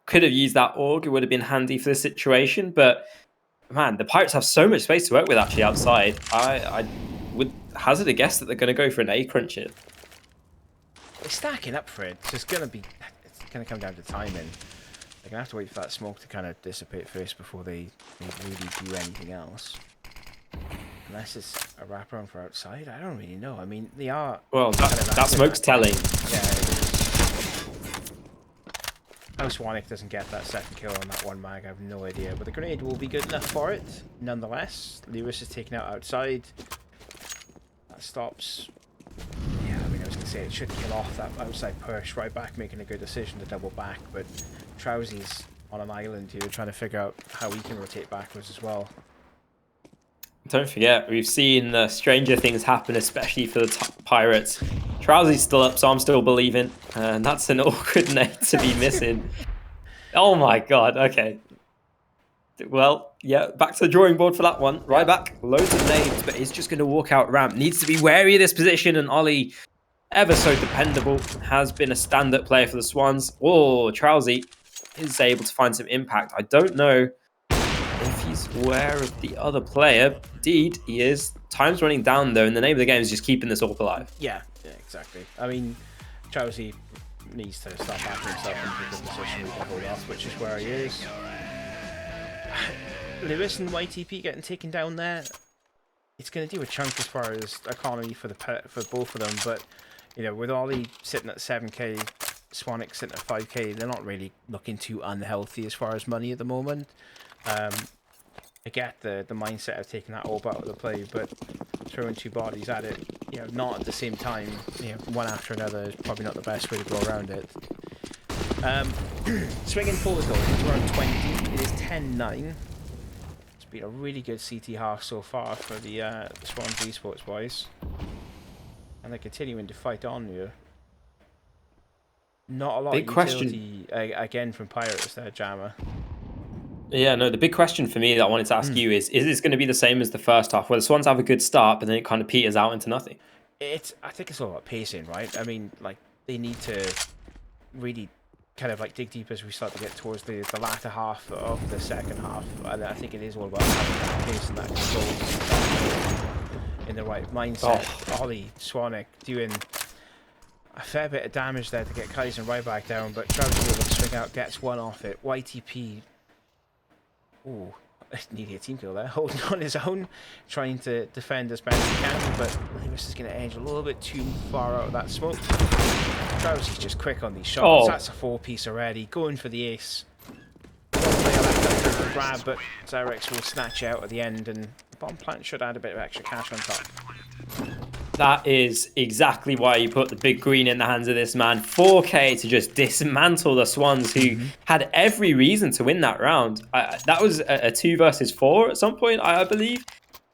could have used that org. It would have been handy for the situation, but man, the Pirates have so much space to work with actually outside. I would hazard a guess that they're going to go for an A crunch it. They're stacking up for it. It's going to come down to timing. They're going to have to wait for that smoke to kind of dissipate first before they really do anything else. Unless it's a wraparound for outside, I don't really know. I mean, they are... Well, that smoke's telling. Yeah, it is. How Swanik doesn't get that second kill on that one mag, I have no idea. But the grenade will be good enough for it. Nonetheless, Lewis is taken out outside. That stops... Yeah, I mean, say, it should kill off that outside push. Right back making a good decision to double back, but Trousy's on an island here trying to figure out how he can rotate backwards as well. Don't forget, we've seen stranger things happen, especially for the Pirates. Trousy's still up, so I'm still believing. And that's an awkward nade to be missing. Oh my god, okay. Well, yeah, back to the drawing board for that one. Right back, loads of nades, but he's just going to walk out ramp. Needs to be wary of this position, and Ollie, ever so dependable, has been a stand-up player for the Swans. Oh, Trousy is able to find some impact. I don't know if he's aware of the other player. Indeed, he is. Time's running down, though, and the name of the game is just keeping this all alive. Yeah, exactly. I mean, Trousy needs to start backing himself into the position we can hold off, which is where he is. Lewis and YTP getting taken down there, it's going to do a chunk as far as economy for both of them, but you know, with Ollie sitting at 7k, Swanwick sitting at 5k, they're not really looking too unhealthy as far as money at the moment. I get the mindset of taking that orb out of the play, but throwing two bodies at it, you know, not at the same time, you know, one after another is probably not the best way to go around it. Swinging forward though, it's around 20, it is 10-9. It's been a really good CT half so far for the Swans Esports boys. And they're continuing to fight on here. Not a lot Big of utility again from Pirates there, Jammer. Yeah, no, the big question for me that I wanted to ask you is this going to be the same as the first half, where the Swans have a good start, but then it kind of peters out into nothing? I think it's all about pacing, right? I mean, like, they need to really kind of like dig deep as we start to get towards the latter half of the second half. And I think it is all about having that pace and that control in the right mindset. Ollie, Swanwick doing a fair bit of damage there to get Kaiser right back down, but Trout's able to swing out, gets one off it. YTP, ooh, needing a team kill there, holding on his own, trying to defend as best he can, but Lewis is going to edge a little bit too far out of that smoke. Trout's just quick on these shots. That's a 4-piece already, going for the ace. One player left out to grab, but Zyrex will snatch it out at the end, and the bomb plant should add a bit of extra cash on top. That is exactly why you put the big green in the hands of this man. 4k to just dismantle the Swans, who had every reason to win that round. That was a 2 versus 4 at some point, I believe.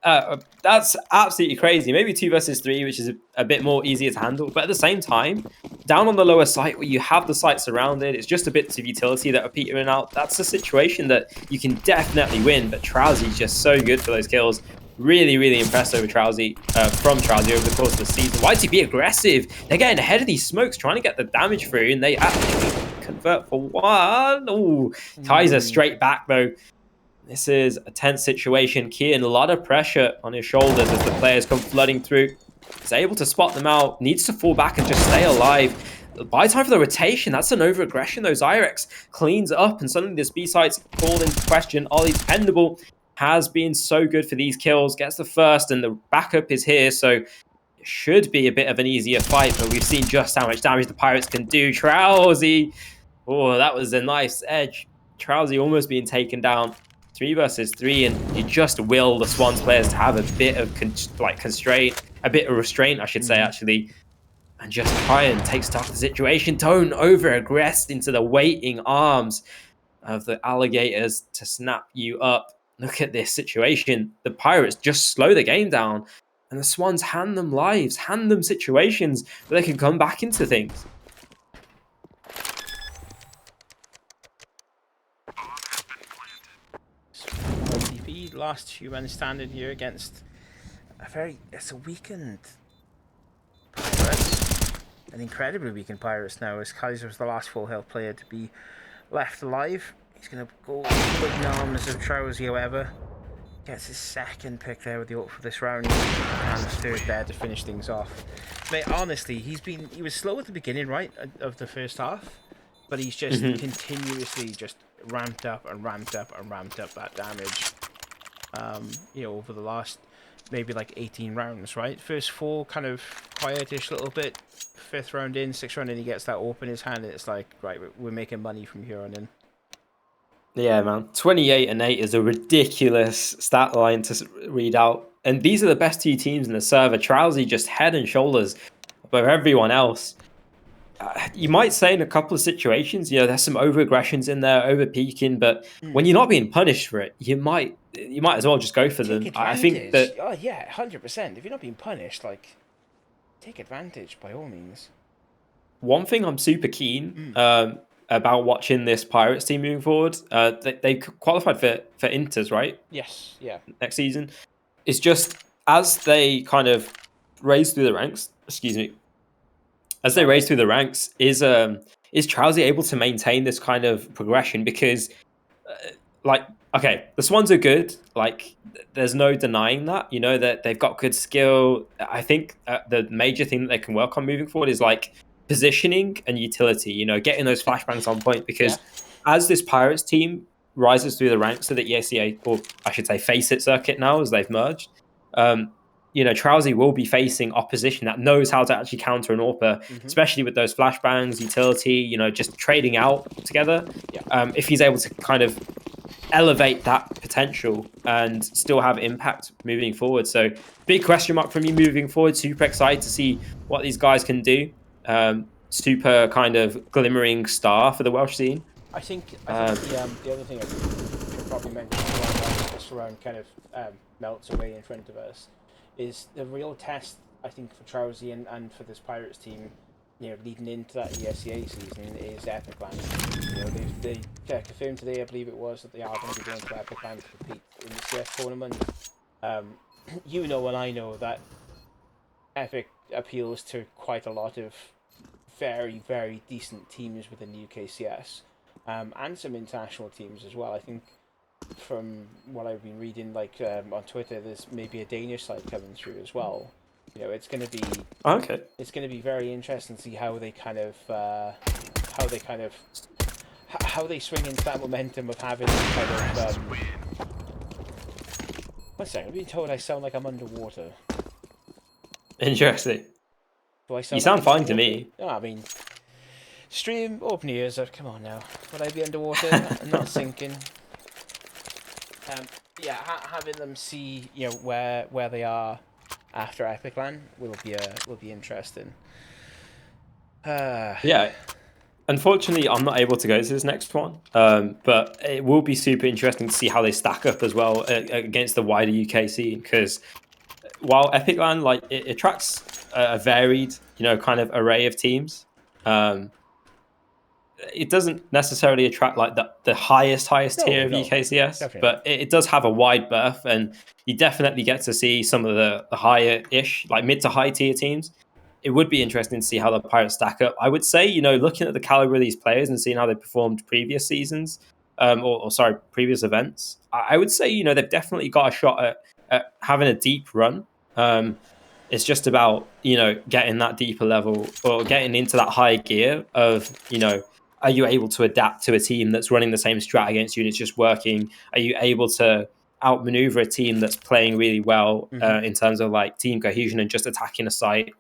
That's absolutely crazy. Maybe 2 versus 3, which is a bit more easier to handle. But at the same time, down on the lower site where you have the site surrounded, it's just a bit of utility that are petering out. That's a situation that you can definitely win. But Trousy's just so good for those kills. Really, really impressed over Trousy, from Trousy over the course of the season. YTP aggressive. They're getting ahead of these smokes, trying to get the damage through, and they actually convert for one. Ooh, Kaiser straight back though. This is a tense situation. Kian, a lot of pressure on his shoulders as the players come flooding through. He's able to spot them out, needs to fall back and just stay alive. By time for the rotation, that's an over-aggression though. Zyrex cleans up, and suddenly this B-site's called into question. Ollie dependable. Has been so good for these kills, gets the first, and the backup is here, so it should be a bit of an easier fight, but we've seen just how much damage the Pirates can do. Trousy, oh, that was a nice edge. Trousy almost being taken down. 3 versus 3, and you just will the Swans players to have a bit of constraint, a bit of restraint, I should say, actually, and just try and take stock of the situation. Don't over-aggress into the waiting arms of the alligators to snap you up. Look at this situation. The Pirates just slow the game down, and the Swans hand them lives, hand them situations where they can come back into things. YTP, last 2 men standing here against it's a weakened Pirates. An incredibly weakened Pirates now, as Kaiser's the last full health player to be left alive. He's going to go in the arms of Trousy, however. Gets his second pick there with the ult for this round. And the third there to finish things off. Mate, honestly, he was slow at the beginning, right, of the first half. But he's just continuously just ramped up and ramped up and ramped up that damage. You know, over the last maybe like 18 rounds, right? First 4 kind of quietish a little bit. 5th round in, 6th round in, he gets that ult in his hand. And it's like, right, we're making money from here on in. Yeah, man. 28 and 8 is a ridiculous stat line to read out. And these are the best 2 teams in the server. Trousy just head and shoulders But everyone else, you might say in a couple of situations, there's some over aggressions in there, over peaking, but when you're not being punished for it, you might as well just go for take them. advantage. I think that Oh yeah, 100%. If you're not being punished, like, take advantage by all means. one thing I'm super keen about watching this Pirates team moving forward, they qualified for Inters, right? Yes, yeah. Next season. It's just as they kind of raise through the ranks, as they raise through the ranks, is Trowsy able to maintain this kind of progression? Because, the Swans are good. Like, there's no denying that. That they've got good skill. I think the major thing that they can work on moving forward is like positioning and utility. Getting those flashbangs on point. Because as this Pirates team rises through the ranks of the ESEA, or I should say, Face It circuit now, as they've merged. Trowsy will be facing opposition that knows how to actually counter an AWPer, especially with those flashbangs, utility, just trading out together. If he's able to kind of elevate that potential and still have impact moving forward. So big question mark for me moving forward. Super excited to see what these guys can do. Super kind of glimmering star for the Welsh scene. I think the other thing I should probably mention as well, just around kind of melts away in front of us, is the real test, I think, for Trowsy and for this Pirates team, leading into that ESEA season is Epic Land. They confirmed today, I believe it was, that they are going to be going to Epic Land to compete in the CS tournament. And I know that Epic appeals to quite a lot of very, very decent teams within the UK CS, and some international teams as well. I think from what I've been reading, on Twitter, there's maybe a Danish side coming through as well. It's going to be It's going to be very interesting to see how they how they swing into that momentum of having kind of. One second, I'm being told I sound like I'm underwater. Interesting. Do I sound? You sound fine to me. No, I mean, stream, open ears. Come on now. Would I be underwater? I'm not sinking. Having them see where they are after Epic Land will be interesting. Unfortunately, I'm not able to go to this next one, but it will be super interesting to see how they stack up as well against the wider UK scene. Because while Epic Land, it attracts a varied, kind of array of teams, it doesn't necessarily attract the highest tier of UKCS, definitely. But it does have a wide berth, and you definitely get to see some of the higher-ish, mid to high tier teams. It would be interesting to see how the Pirates stack up. I would say, looking at the caliber of these players and seeing how they performed previous seasons, previous events, I would say, they've definitely got a shot at having a deep run. It's just about, getting that deeper level or getting into that high gear of, are you able to adapt to a team that's running the same strat against you and it's just working? Are you able to outmaneuver a team that's playing really well in terms of team cohesion and just attacking a site?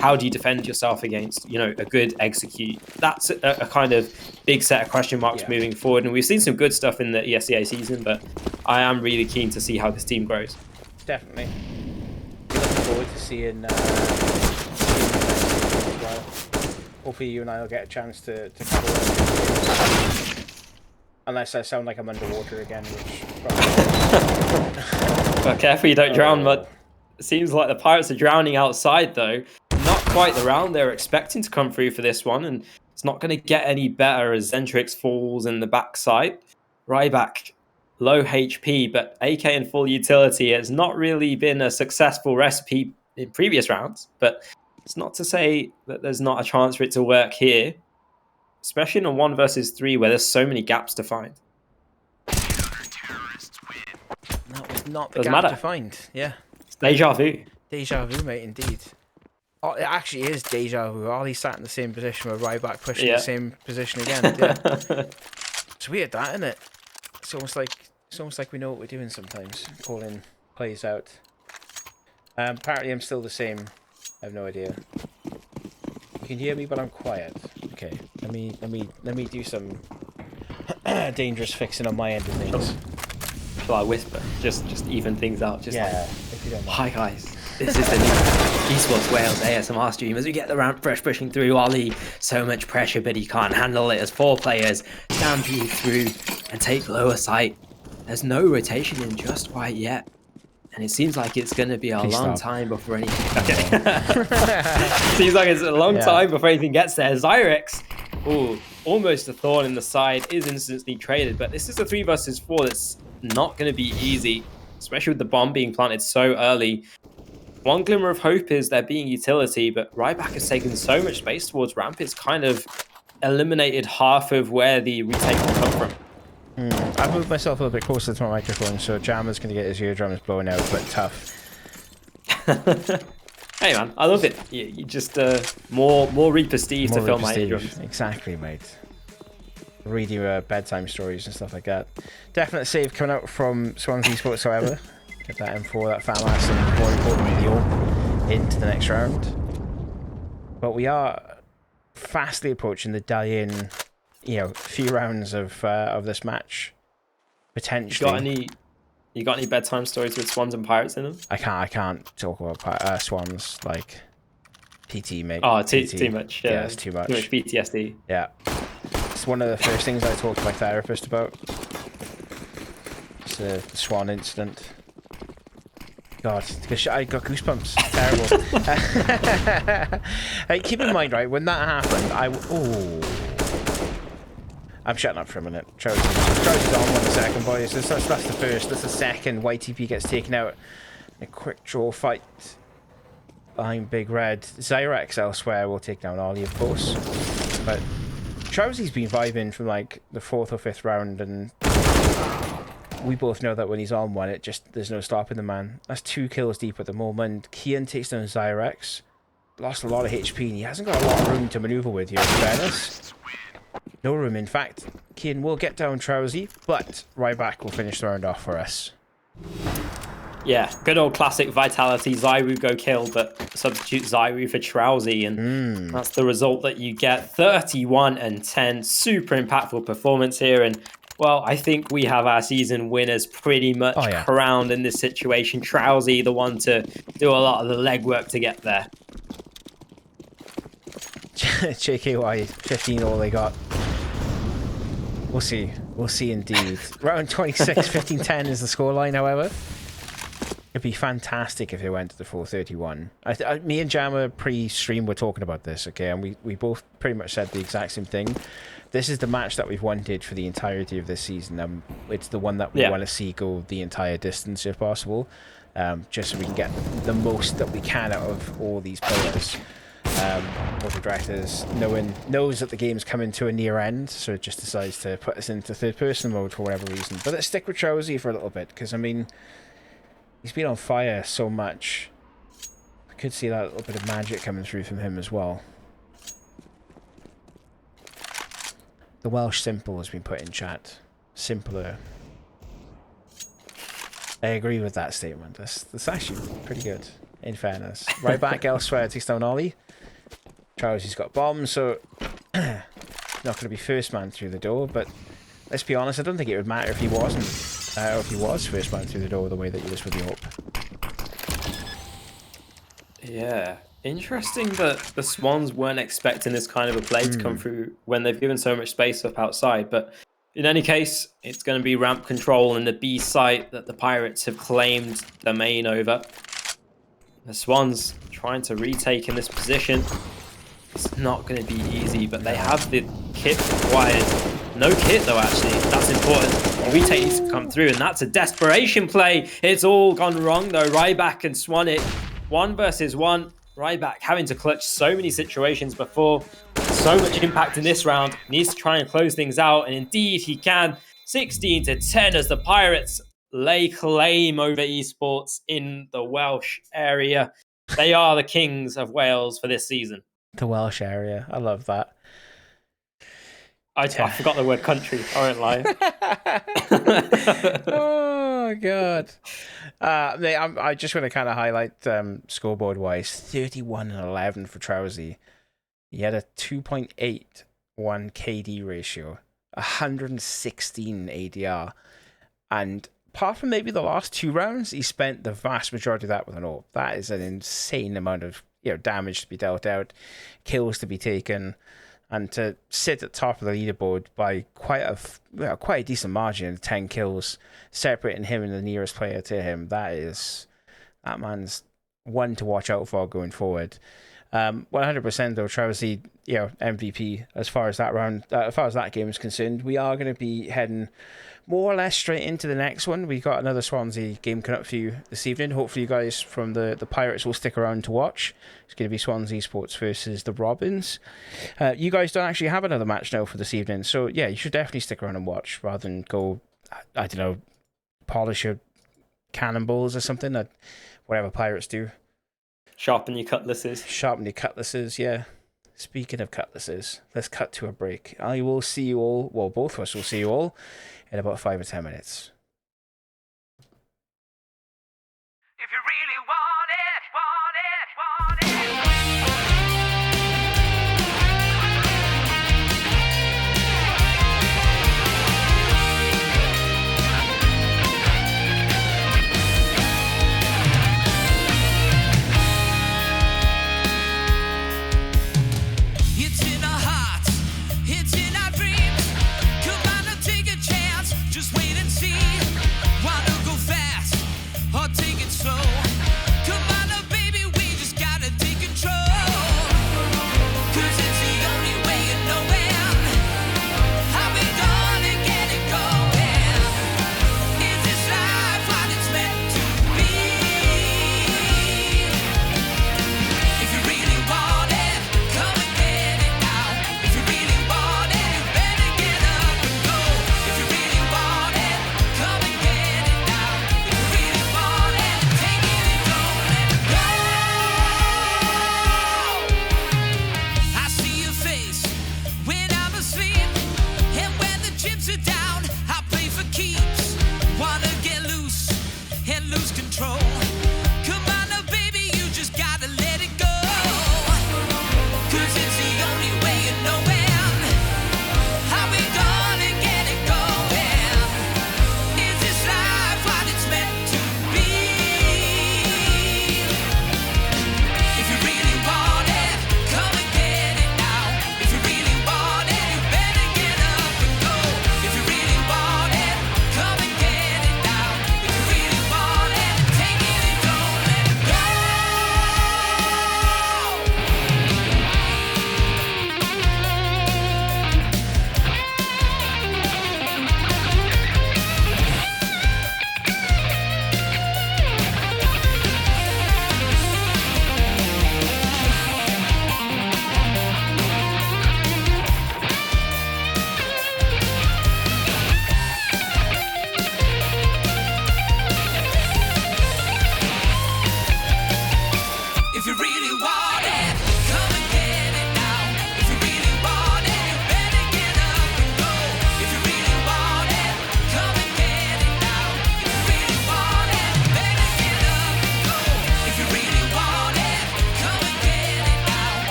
How do you defend yourself against, a good execute? That's a kind of big set of question marks moving forward. And we've seen some good stuff in the ESEA season, but I am really keen to see how this team grows. Definitely. Looking forward to seeing as well. Hopefully you and I will get a chance to cover it. Unless I sound like I'm underwater again, which probably... But careful you don't drown, Mud. It seems like the Pirates are drowning outside, though. Not quite the round they're expecting to come through for this one, and it's not going to get any better as Zentrix falls in the backside. Ryback, low HP, but AK and full utility has not really been a successful recipe in previous rounds, but it's not to say that there's not a chance for it to work here, especially in a 1 versus 3 where there's so many gaps to find. That was not the gap to find, yeah. It's deja vu. Deja vu, mate, indeed. Oh, it actually is deja vu. Ollie sat in the same position with Ryback pushing the same position again. Yeah. It's weird, that, isn't it? It's almost like we know what we're doing sometimes, calling plays out. Apparently I'm still the same. I have no idea. You can hear me, but I'm quiet. Okay, let me do some dangerous fixing on my end of things. Shall I whisper? Just even things out. If you don't mind. Hi guys. This is the new Esports Wales ASMR stream as we get the ramp fresh pushing through. Ollie, so much pressure, but he can't handle it as 4 players stampede through and take lower sight. There's no rotation in just quite yet. And it seems like it's going to be a long time before anything... Okay. Seems like it's a long time before anything gets there. Zyrex, almost a thorn in the side, is instantly traded. But this is a 3 versus 4 that's not going to be easy, especially with the bomb being planted so early. One glimmer of hope is there being utility, but Ryback has taken so much space towards ramp, it's kind of eliminated half of where the retake will come from. I've moved myself a little bit closer to my microphone, so Jammer's going to get his eardrums blown out, but tough. Hey man, I love it. You just more Reaper Steve to fill my eardrums. Exactly, mate. Read you bedtime stories and stuff like that. Definite save coming out from Swans Esports, however. Get that M4, that fat ass, and more importantly, the ult into the next round. But we are fastly approaching the die-in, few rounds of this match. Potentially. You got any bedtime stories with Swans and Pirates in them? I can't talk about Swans, like PT, mate. Oh, PT. too much. Yeah, it's too much. Too much PTSD. Yeah. It's one of the first things I talked to my therapist about. It's the Swan incident. God, I got goosebumps. Terrible. Hey, keep in mind, right, when that happened, I'm shutting up for a minute. Trousers on 1 second, boys. That's the first. That's the second. YTP gets taken out. A quick draw fight behind Big Red. Zyrex elsewhere will take down Ollie, of course. But Trousy's been vibing from like the 4th or 5th round, and we both know that when he's on one, there's no stopping the man. That's 2 kills deep at the moment. Kian takes down Zyrex. Lost a lot of HP, and he hasn't got a lot of room to maneuver with here, in fairness. No room, in fact. Kian will get down Trousy, but Ryback will finish the round off for us. Yeah, good old classic Vitality. Zyru go kill, but substitute Zyru for Trousy, and that's the result that you get. 31-10, super impactful performance here, and well, I think we have our season winners pretty much crowned in this situation. Trousy, the one to do a lot of the legwork to get there. JKY, 15 all they got. We'll see. We'll see indeed. Round 26, 15-10 is the scoreline, however. It'd be fantastic if it went to the 431. Me and Jammer pre-stream were talking about this, okay, and we both pretty much said the exact same thing. This is the match that we've wanted for the entirety of this season. It's the one that we want to see go the entire distance if possible, just so we can get the most that we can out of all these players. Water Directors knows that the game's coming to a near end, so it just decides to put us into third person mode for whatever reason. But let's stick with Trousy for a little bit, because I mean, he's been on fire so much. I could see that little bit of magic coming through from him as well. The Welsh simple has been put in chat. Simpler. I agree with that statement. That's actually pretty good, in fairness. Right back elsewhere, takes down Ollie. Trousy's got bombs, so not going to be first man through the door, but let's be honest, I don't think it would matter if he wasn't, or if he was first man through the door the way that he was with the AWP. Yeah, interesting that the Swans weren't expecting this kind of a play to come through when they've given so much space up outside, but in any case, it's going to be ramp control in the B site that the Pirates have claimed the main over. The Swans trying to retake in this position. It's not going to be easy, but they have the kit required. No kit, though, actually. That's important. The retake needs to come through, and that's a desperation play. It's all gone wrong, though. Ryback and Swan it. 1 versus 1. Ryback having to clutch so many situations before. So much impact in this round. Needs to try and close things out, and indeed he can. 16-10 as the Pirates lay claim over esports in the Welsh area. They are the kings of Wales for this season. The Welsh area. I love that. I forgot the word country. I won't lie. Oh, God. I just want to kind of highlight scoreboard-wise. 31-11 for Trousy. He had a 2.81 KD ratio, 116 ADR, and apart from maybe the last 2 rounds, he spent the vast majority of that with an AWP. That is an insane amount of damage to be dealt out, kills to be taken, and to sit at the top of the leaderboard by quite a decent margin, 10 kills, separating him and the nearest player to him. That man's one to watch out for going forward. 100% though, Travisy, MVP as far as that round, as far as that game is concerned. We are going to be heading more or less straight into the next one. We got another Swansea game coming up for you this evening. Hopefully you guys from the Pirates will stick around to watch. It's going to be Swansea Esports versus the Robins. You guys don't actually have another match now for this evening, so yeah, you should definitely stick around and watch rather than go, I don't know, polish your cannonballs or something, whatever Pirates do. Sharpen your cutlasses. Sharpen your cutlasses, yeah. Speaking of cutlasses, let's cut to a break. I will see you all, well, both of us will see you all in about 5 or 10 minutes. If you really want it, want it, want it. It's in our hearts, it's in our dreams. Come on and take a chance, just wait and see.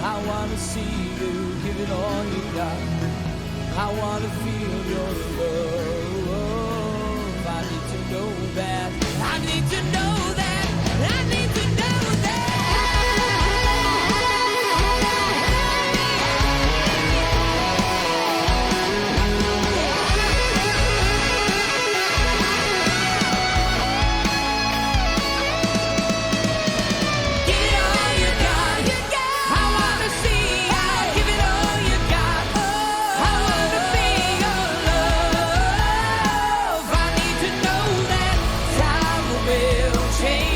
I wanna see you give it all you got. I wanna feel your love. I need to know that. I need to know that. I need to know that. Give it all you got. I wanna see you give it all you got. I wanna be your love. I need to know that time will change.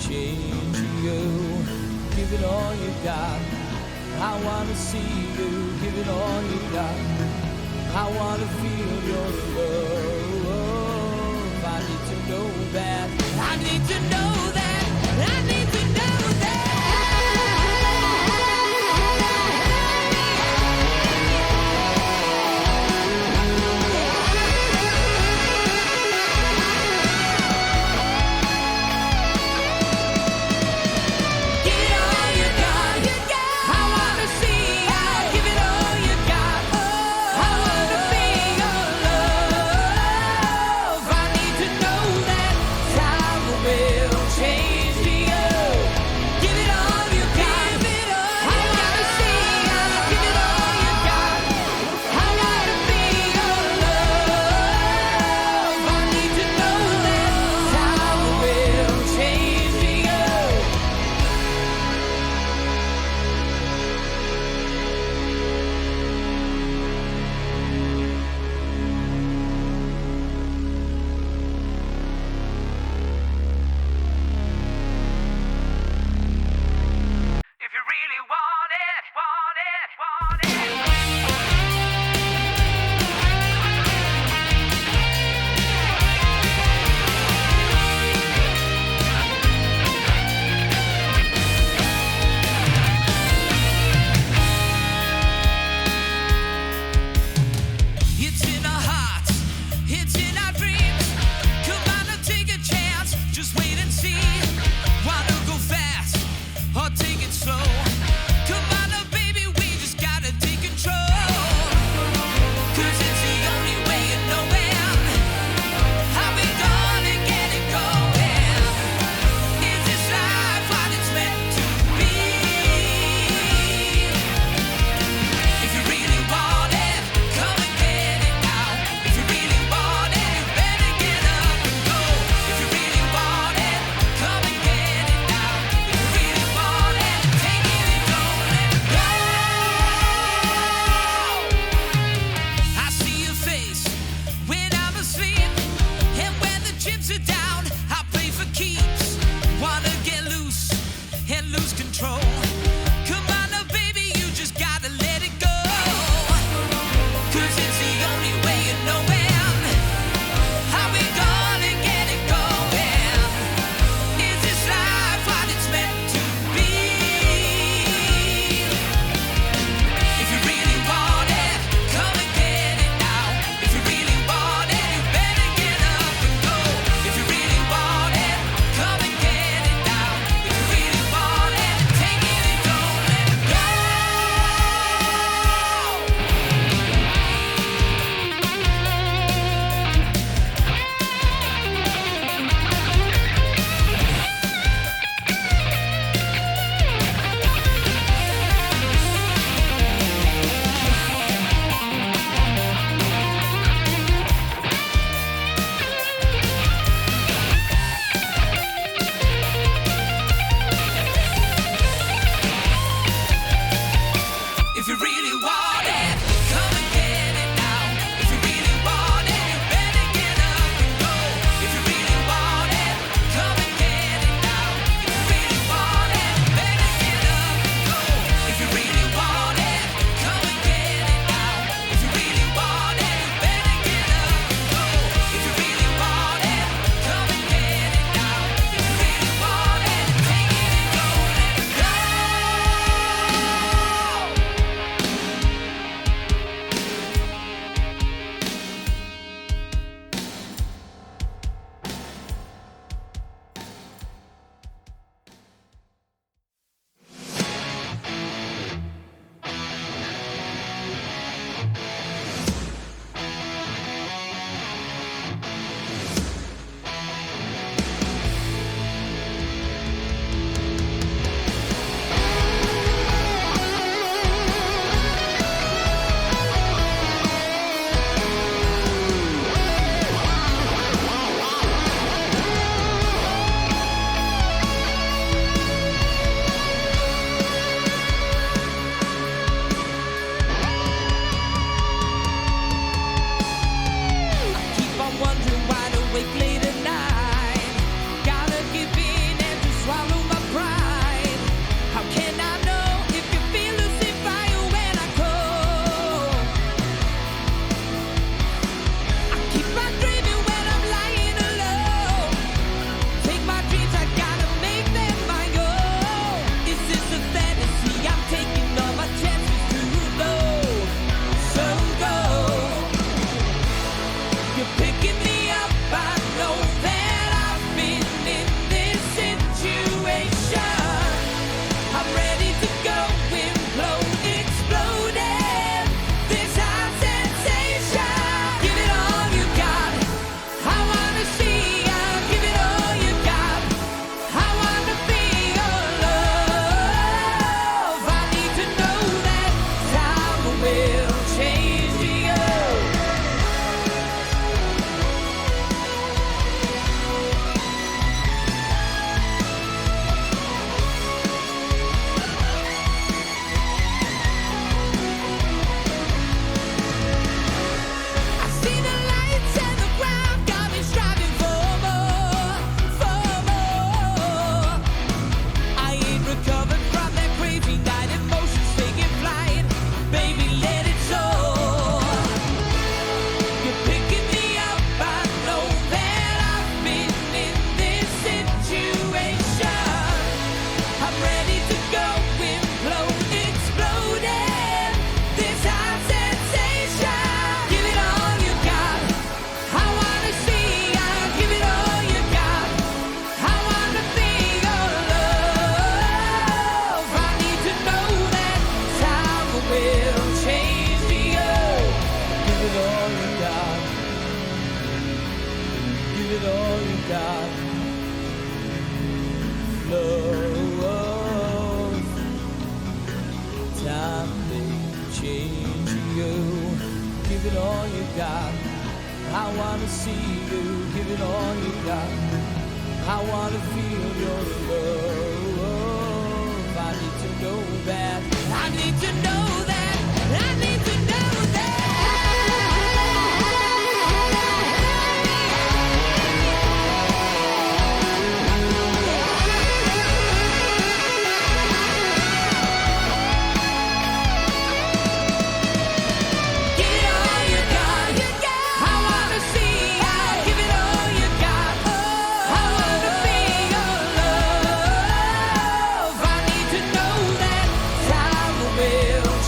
change you. Give it all you got. I wanna see you. Give it all you got. I wanna feel your love. I need to know that. I need to know that. I need to know that. Come I wanna feel your love. I need to know that. I need to know that. I need to know that. Give it all you got. I wanna see you. Give it all you got. I wanna be your love. I need to know that time will.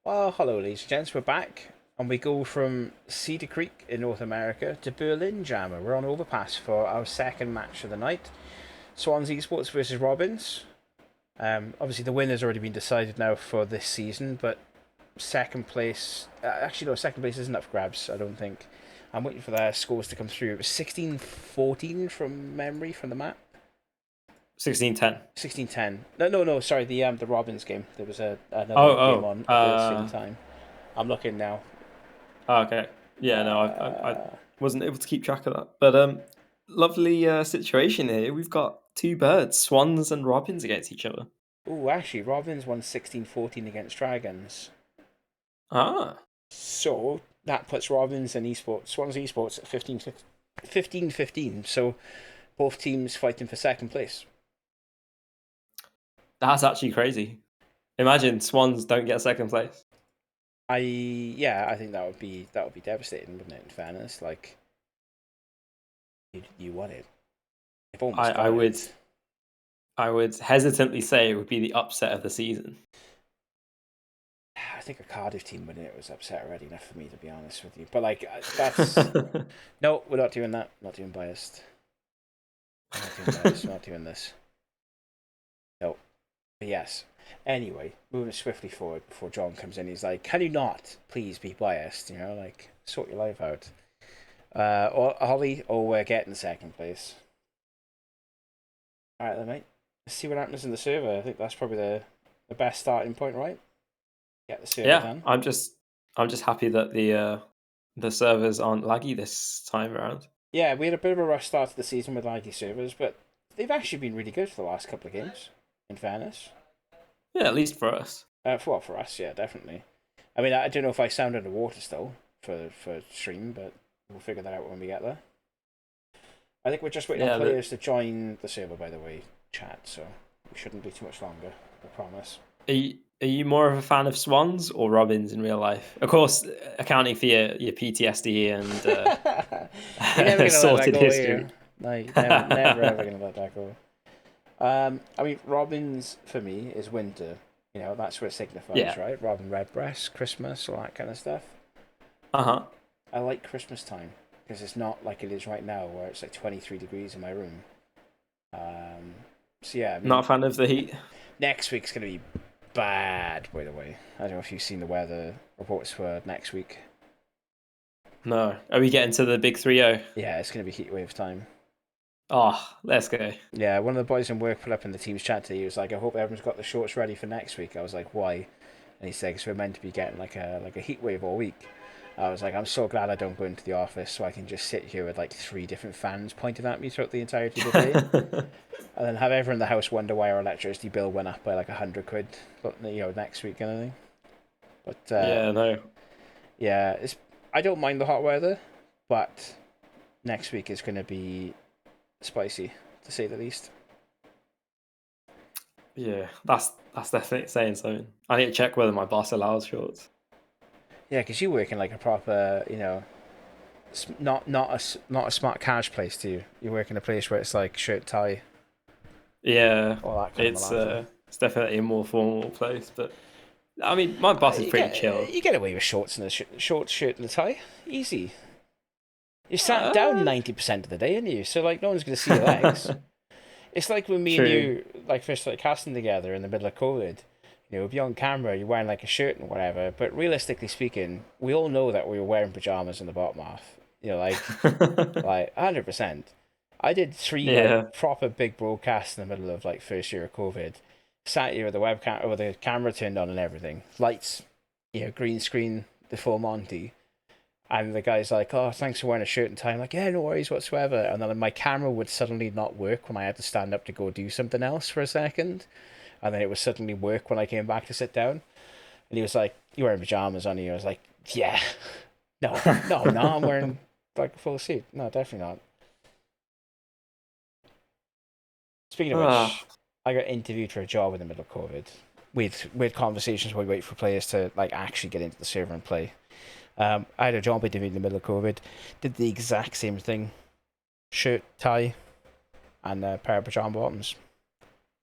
Well, hello, ladies and gents. We're back, and we go from Cedar Creek in North America to Berlin Jammer. We're on Overpass for our second match of the night. Swans Esports versus Robins. Obviously, the winner's already been decided now for this season, but second place... actually, no, second place isn't up for grabs, I don't think. I'm waiting for their scores to come through. It was 16-14 from memory from the map. 16-10. 16-10. No, sorry, the Robins game. There was another game on at the same time. I'm looking now. Oh, okay. Yeah, no, I wasn't able to keep track of that. But lovely situation here. We've got two birds, Swans and Robins against each other. Oh, actually, Robins won 16-14 against Dragons. Ah. So that puts Robins and Swans Esports at 15-15. So both teams fighting for second place. That's actually crazy. Imagine Swans don't get second place. I think that would be devastating, wouldn't it? In fairness, like you won it. I would hesitantly say it would be the upset of the season. I think a Cardiff team winning it was upset already enough for me, to be honest with you. But like that's no, we're not doing that. Not doing biased. Not doing this. No. But yes. Anyway, moving swiftly forward before John comes in, he's like, "Can you not please be biased? You know, like sort your life out." Or Holly, we're getting second place. All right, then, mate. Let's see what happens in the server. I think that's probably the best starting point, right? Get the server done. I'm just happy that the servers aren't laggy this time around. Yeah, we had a bit of a rough start to the season with laggy servers, but they've actually been really good for the last couple of games. In fairness. Yeah, at least for us. For us, yeah, definitely. I mean, I don't know if I sound underwater still for stream, but we'll figure that out when we get there. I think we're just waiting on players to join the server, by the way, chat, so we shouldn't be too much longer, I promise. Are you more of a fan of Swans or Robins in real life? Of course, accounting for your PTSD and sorted history. No, never ever going to let that go. I mean, Robins for me is winter. You know, that's what it signifies, right? Robin redbreast, Christmas, all that kind of stuff. I like Christmas time because it's not like it is right now, where it's like 23 degrees in my room. So yeah, I mean, not a fan of the heat. Next week's going to be bad, by the way. I don't know if you've seen the weather reports for next week. No, are we getting to the big 3-0? Yeah, it's going to be heat wave time. Oh, let's go. Yeah, one of the boys in work put up in the team's chat today. He was like, "I hope everyone's got the shorts ready for next week." I was like, "Why?" And he said, "Because we're meant to be getting like a heat wave all week." I was like, "I'm so glad I don't go into the office so I can just sit here with like 3 different fans pointing at me throughout the entirety of the day, and then have everyone in the house wonder why our electricity bill went up by like £100, next week kind of thing." But yeah, I don't mind the hot weather, but next week is going to be spicy, to say the least. Yeah, that's definitely saying something. I need to check whether my boss allows shorts. Yeah, because you work in like a proper, not a smart cash place, do you? You work in a place where it's like shirt, tie. Yeah, all that kind of it's definitely a more formal place, but I mean, my boss is pretty chill. You get away with shorts and a short shirt and a tie, easy. You're sat down 90% of the day, aren't you? So like, no one's gonna see your legs. It's like when me and you like first started casting together in the middle of COVID. We'd be on camera, you're wearing like a shirt and whatever, but realistically speaking, we all know that we were wearing pajamas in the bottom half. Like 100%. I did 3 proper big broadcasts in the middle of like first year of COVID. Sat here with the webcam, with the camera turned on and everything. Lights, green screen, the full Monty. And the guy's like, "Oh, thanks for wearing a shirt and tie." I'm like, "Yeah, no worries whatsoever." And then my camera would suddenly not work when I had to stand up to go do something else for a second. And then it would suddenly work when I came back to sit down. And he was like, "You wearing pajamas, aren't you?" I was like, "Yeah." No, I'm wearing like a full suit. No, definitely not. Speaking of which, I got interviewed for a job in the middle of COVID. We had conversations where we wait for players to like actually get into the server and play. I had a job interview in the middle of COVID. Did the exact same thing. Shirt, tie, and a pair of pajama bottoms.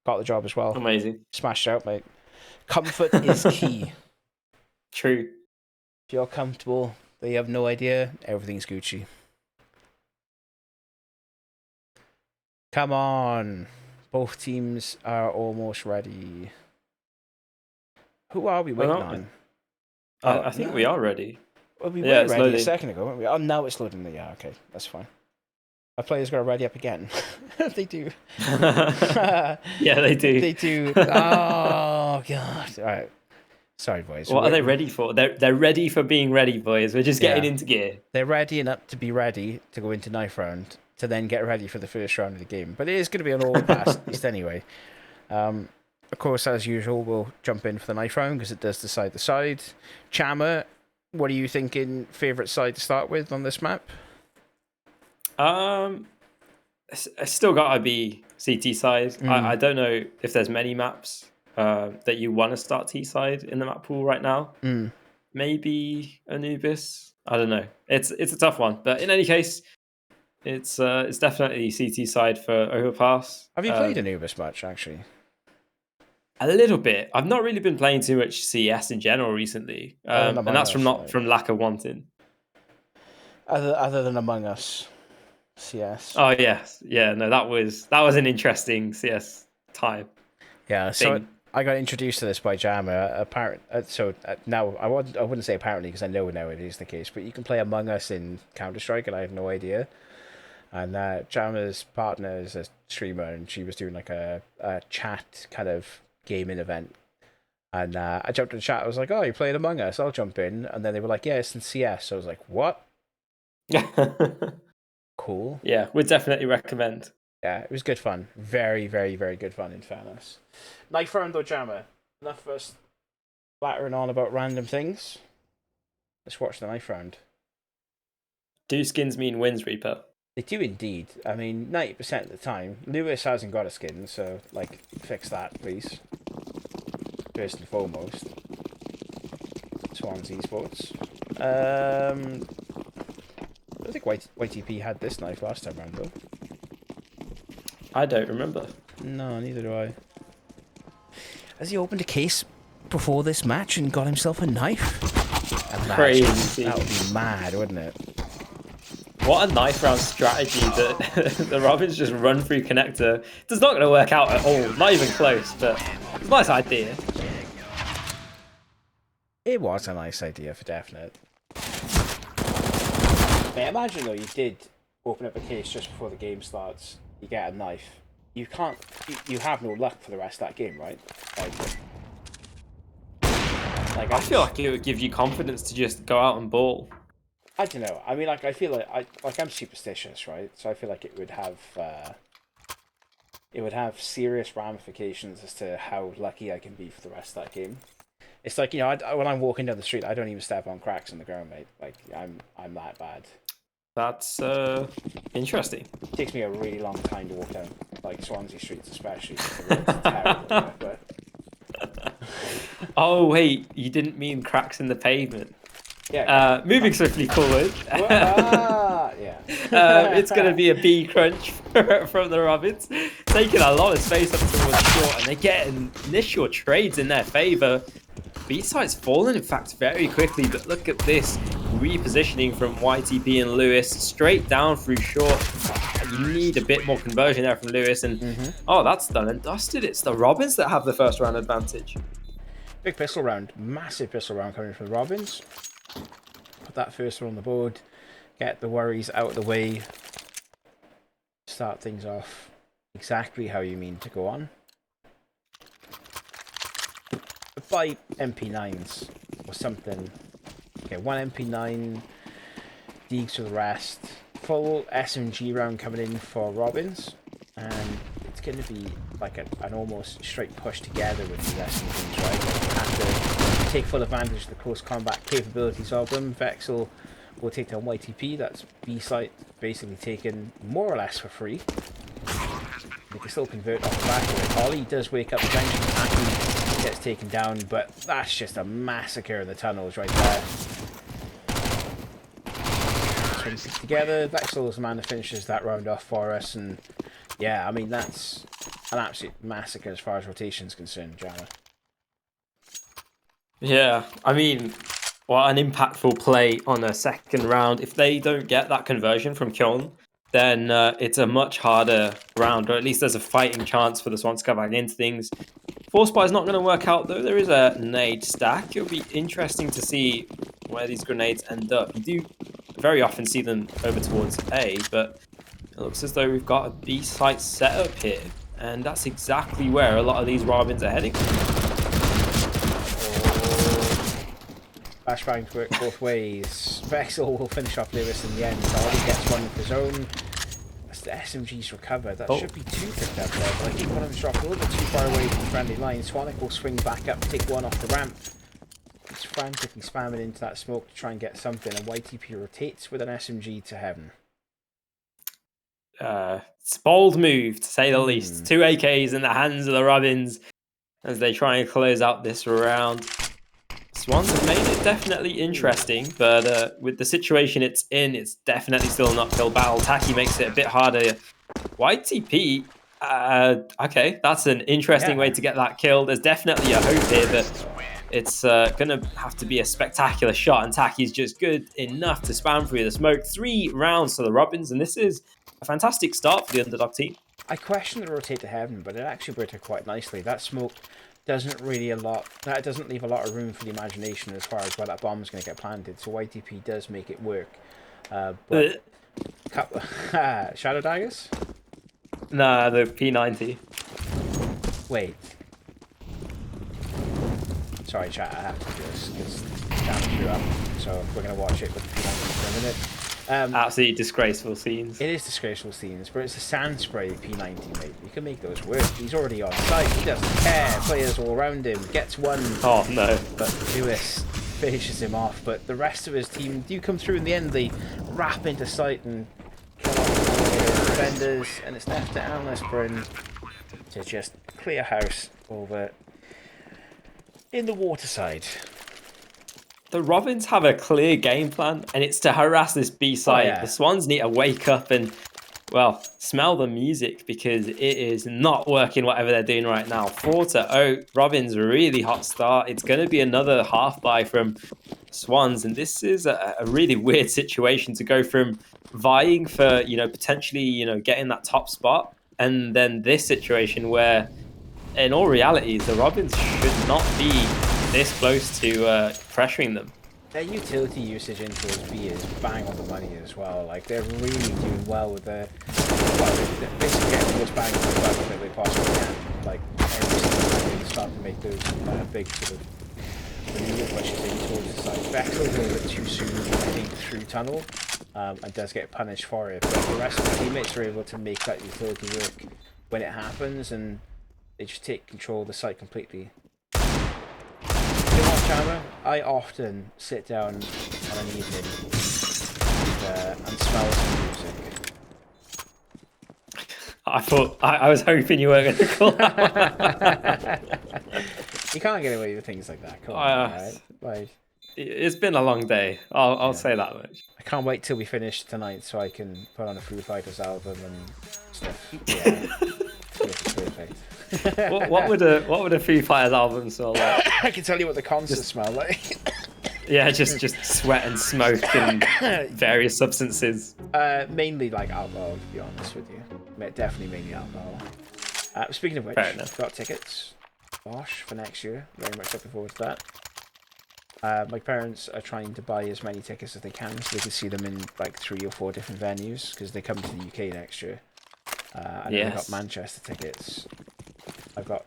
Got the job as well. Amazing. Smashed out, mate. Comfort is key. True. If you're comfortable, they have no idea, everything's Gucci. Come on. Both teams are almost ready. Who are we waiting on? I think we are ready. Well, we were ready a second ago, weren't we? Oh, now it's loading. Yeah, okay, that's fine. Our players got to ready up again. They do. Yeah, they do. They do. Oh, God. All right. Sorry, boys. What are they ready for? They're ready for being ready, boys. We're just getting into gear. They're ready enough to be ready to go into knife round, to then get ready for the first round of the game. But it is going to be an all pass, at least anyway. Of course, as usual, we'll jump in for the knife round because it does decide the side. Chammer, what are you thinking? Favourite side to start with on this map? It's still got to be CT side. I don't know if there's many maps that you want to start T side in the map pool right now. Maybe Anubis. I don't know. It's a tough one, but in any case, it's definitely CT side for Overpass. Have you played Anubis much actually? A little bit. I've not really been playing too much CS in general recently, and that's from lack of wanting. Other than Among Us, CS. Oh yes, yeah. No, that was an interesting CS time. Yeah. So I got introduced to this by Jammer. Now I wouldn't say apparently because I know now it is the case, but you can play Among Us in Counter-Strike, and I had no idea. And Jammer's partner is a streamer, and she was doing like a chat kind of gaming event. And I jumped in the chat. I was like, "Oh, you playing Among Us? I'll jump in." And then they were like, "Yeah, it's in CS." So I was like, "What?" Cool. Yeah, we'd definitely recommend. Yeah, it was good fun. Very, very, very good fun, in fairness. Knife round or Jammer? Enough of us blattering on about random things. Let's watch the knife round. Do skins mean wins, Reaper? They do indeed. I mean, 90% of the time. Lewis hasn't got a skin, so, like, fix that, please. First and foremost. Welsh Esports. I don't think YTP had this knife last time round, though. I don't remember. No, neither do I. Has he opened a case before this match and got himself a knife? Crazy. That would be mad, wouldn't it? What a knife round strategy that the Robins just run through connector. It's not going to work out at all. Not even close, but it's a nice idea. It was a nice idea for definite. Mate, imagine though you did open up a case just before the game starts. You get a knife. You can't. You have no luck for the rest of that game, right? Like I feel like it would give you confidence to just go out and ball. I don't know. I mean, like I feel like I'm superstitious, right? So I feel like it would have serious ramifications as to how lucky I can be for the rest of that game. It's like, you know, when I'm walking down the street, I don't even step on cracks on the ground, mate. Like I'm that bad. That's interesting. It takes me a really long time to walk down, like Swansea streets especially. It's terrible, but... Oh wait, you didn't mean cracks in the pavement. Yeah. Moving swiftly forward. Yeah. It's going to be a B crunch from the Robins, taking a lot of space up towards short, and they get initial trades in their favour. B-side's fallen, in fact, very quickly, but look at this repositioning from YTP and Lewis straight down through short. You need a bit more conversion there from Lewis, and oh, that's done and dusted. It's the Robins that have the first round advantage. Big pistol round, massive pistol round coming from the Robins. Put that first one on the board, get the worries out of the way, start things off exactly how you mean to go on. Buy MP9s or something. Okay, one MP9, Deegs for the rest. Full SMG round coming in for Robins, and it's going to be like an almost straight push together with these SMGs, right? You have to take full advantage of the close combat capabilities of them. Vexel will take down YTP, that's B-site basically taken more or less for free. They can still convert off the back of it. Ollie does wake up eventually after he gets taken down, but that's just a massacre in the tunnels right there. Swing together, Vexel is the man that finishes that round off for us, and yeah, I mean, that's an absolute massacre as far as rotation's concerned, Jana. Yeah, I mean, what an impactful play on a second round. If they don't get that conversion from Kjoln, then it's a much harder round, or at least there's a fighting chance for the Swans to come back into things. Force Buy is not going to work out, though. There is a nade stack. It'll be interesting to see where these grenades end up. You do very often see them over towards A, but it looks as though we've got a B site set up here, and that's exactly where a lot of these Robins are heading. Flashbangs work both ways. Vexel will finish off Lewis in the end. Already gets one of his own. As the SMG's recovered, that should be two picked up there, but I think one of them's dropped a little bit too far away from the friendly line. Swanick will swing back up, take one off the ramp. He's frantically spamming into that smoke to try and get something, and YTP rotates with an SMG to heaven. It's a bold move, to say the least. 2 AKs in the hands of the Robins as they try and close out this round. Swans have made it definitely interesting, but with the situation it's in, it's definitely still an uphill battle. Taki makes it a bit harder. YTP, okay, that's an interesting way to get that kill. There's definitely a hope here that it's going to have to be a spectacular shot, and Taki's just good enough to spam through the smoke. 3 rounds to the Robins, and this is a fantastic start for the underdog team. I question the rotate to heaven, but it actually worked out quite nicely. That smoke doesn't leave a lot of room for the imagination as far as where that bomb is going to get planted. So YTP does make it work. But Shadow Daggers? Nah, the P90. Wait. Sorry, chat. I have to do this because Jammer threw up. So we're going to watch it with the P90 for a minute. Absolutely disgraceful scenes. It is disgraceful scenes, but it's a sand spray P90, mate. You can make those work. He's already on site. He doesn't care. Players all around him. Gets one. Oh, no. But Lewis finishes him off. But the rest of his team do come through in the end. They wrap into site and kill off the defenders. And it's left to Analyst Bryn to just clear house over in the waterside. The Robins have a clear game plan, and it's to harass this B side. The Swans need to wake up and, well, smell the music, because it is not working whatever they're doing right now. 4-0. Robins really hot start. It's going to be another half buy from Swans, and this is a really weird situation to go from vying for, potentially, getting that top spot, and then this situation where, in all reality, the Robins should not be this close to pressuring them. Their utility usage into this B is bang on the money as well. Like, they're really doing well with they're basically getting this bang on the buck that they possibly can. Like, every single time they start to make those big sort of maneuver pushes in towards the side. Vexel's a little bit too soon, I think, through tunnel, and does get punished for it. But the rest of the teammates are able to make that utility work when it happens, and they just take control of the site completely. Jammer, I often sit down on an evening and smell some music. I was hoping you weren't going to call that one. You can't get away with things like that. Come on, right? Like, it's been a long day. I'll say that much. I can't wait till we finish tonight so I can put on a Foo Fighters album and stuff. Yeah, it's perfect. What would a Foo Fighters album smell like? I can tell you what the concerts smell like. Yeah, just sweat and smoke and various substances. Mainly like alcohol, to be honest with you. Definitely mainly alcohol. Speaking of which, got tickets. Gosh, for next year. Very much looking forward to that. My parents are trying to buy as many tickets as they can so they can see them in like 3 or 4 different venues, because they come to the UK next year. And I've got Manchester tickets. I've got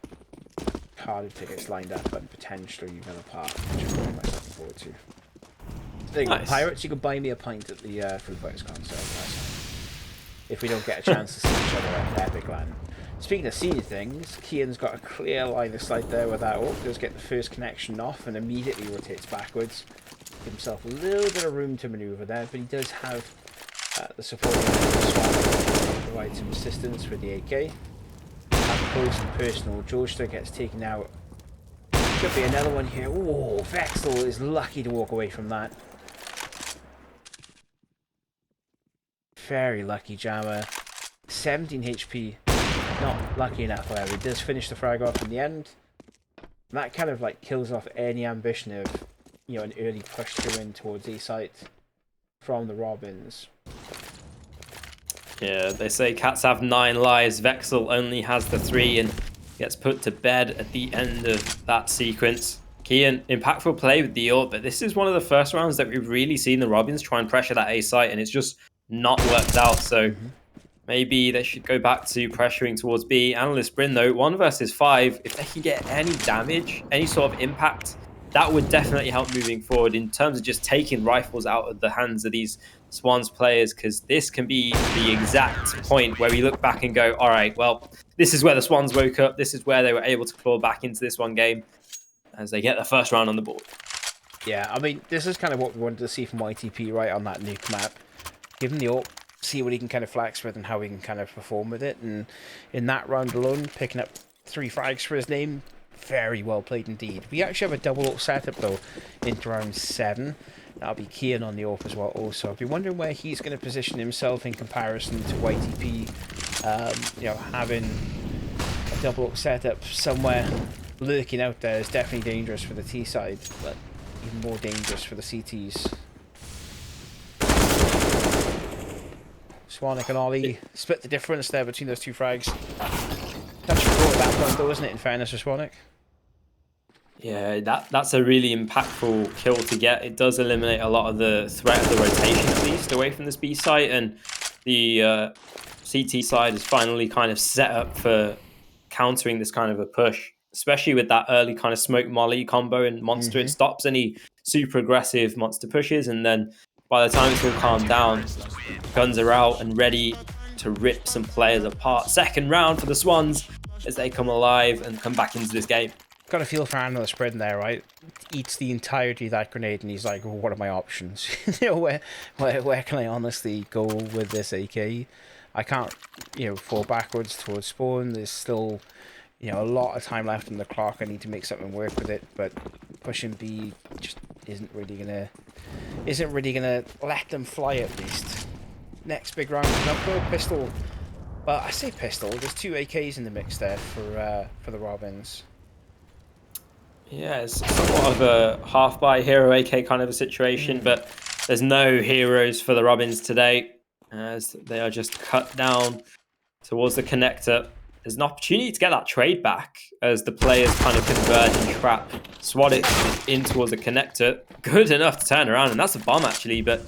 Cardiff tickets lined up, and potentially Villa Park, which I'm very much looking forward to. So nice. Pirates, you can buy me a pint at the Foo Fighters concert. If we don't get a chance to see each other at Epic Land. Speaking of seeing things, Kian's got a clear line of sight there with that ult. Does get the first connection off and immediately rotates backwards. Give himself a little bit of room to maneuver there, but he does have the support to provide some assistance with the AK. Up close and personal, Joester gets taken out. Could be another one here. Oh, Vexel is lucky to walk away from that. Very lucky, Jammer. 17 HP. Not lucky enough, however. He does finish the frag off in the end. That kind of like kills off any ambition of, an early push to win towards A site from the Robins. Yeah, they say cats have 9 lives. Vexel only has the 3 and gets put to bed at the end of that sequence. Key and impactful play with the ult, but this is one of the first rounds that we've really seen the Robins try and pressure that A site, and it's just not worked out. So maybe they should go back to pressuring towards B. Analyst Bryn, though, 1 versus 5. If they can get any damage, any sort of impact, that would definitely help moving forward in terms of just taking rifles out of the hands of these Swans players, because this can be the exact point where we look back and go, all right, well, this is where the Swans woke up. This is where they were able to claw back into this one game as they get the first round on the board. Yeah, I mean, this is kind of what we wanted to see from YTP, right, on that nuke map. Give him the ult, see what he can kind of flex with and how he can kind of perform with it. And in that round alone, picking up 3 frags for his name, very well played indeed. We actually have a double ult setup, though, into round 7. That'll be Kian on the AWP as well also. I've been wondering where he's going to position himself in comparison to YTP. Having a double ult setup somewhere lurking out there is definitely dangerous for the T side, but even more dangerous for the CTs. Swanwick and Ollie split the difference there between those 2 frags. Touch and go at that point though, isn't it, in fairness for Swanwick? Yeah, that's a really impactful kill to get. It does eliminate a lot of the threat of the rotation, at least, away from this B site, and the CT side is finally kind of set up for countering this kind of a push, especially with that early kind of smoke molly combo and Monster. It stops any super aggressive Monster pushes, and then by the time it's all calmed down, guns are out and ready to rip some players apart. Second round for the Swans as they come alive and come back into this game. Got a feel for Analyst Bryn there, right? Eats the entirety of that grenade and he's like, well, what are my options? Where can I honestly go with this AK? I can't, fall backwards towards spawn. There's still, a lot of time left on the clock. I need to make something work with it, but pushing B just isn't really gonna let them fly at least. Next big round is up though, pistol. Well, I say pistol. There's 2 AKs in the mix there for the Robins. Yeah, it's somewhat of a half-buy hero AK kind of a situation, but there's no heroes for the Robins today as they are just cut down towards the connector. There's an opportunity to get that trade back as the players kind of converge and trap. Swat it in towards the connector. Good enough to turn around, and that's a bomb actually, but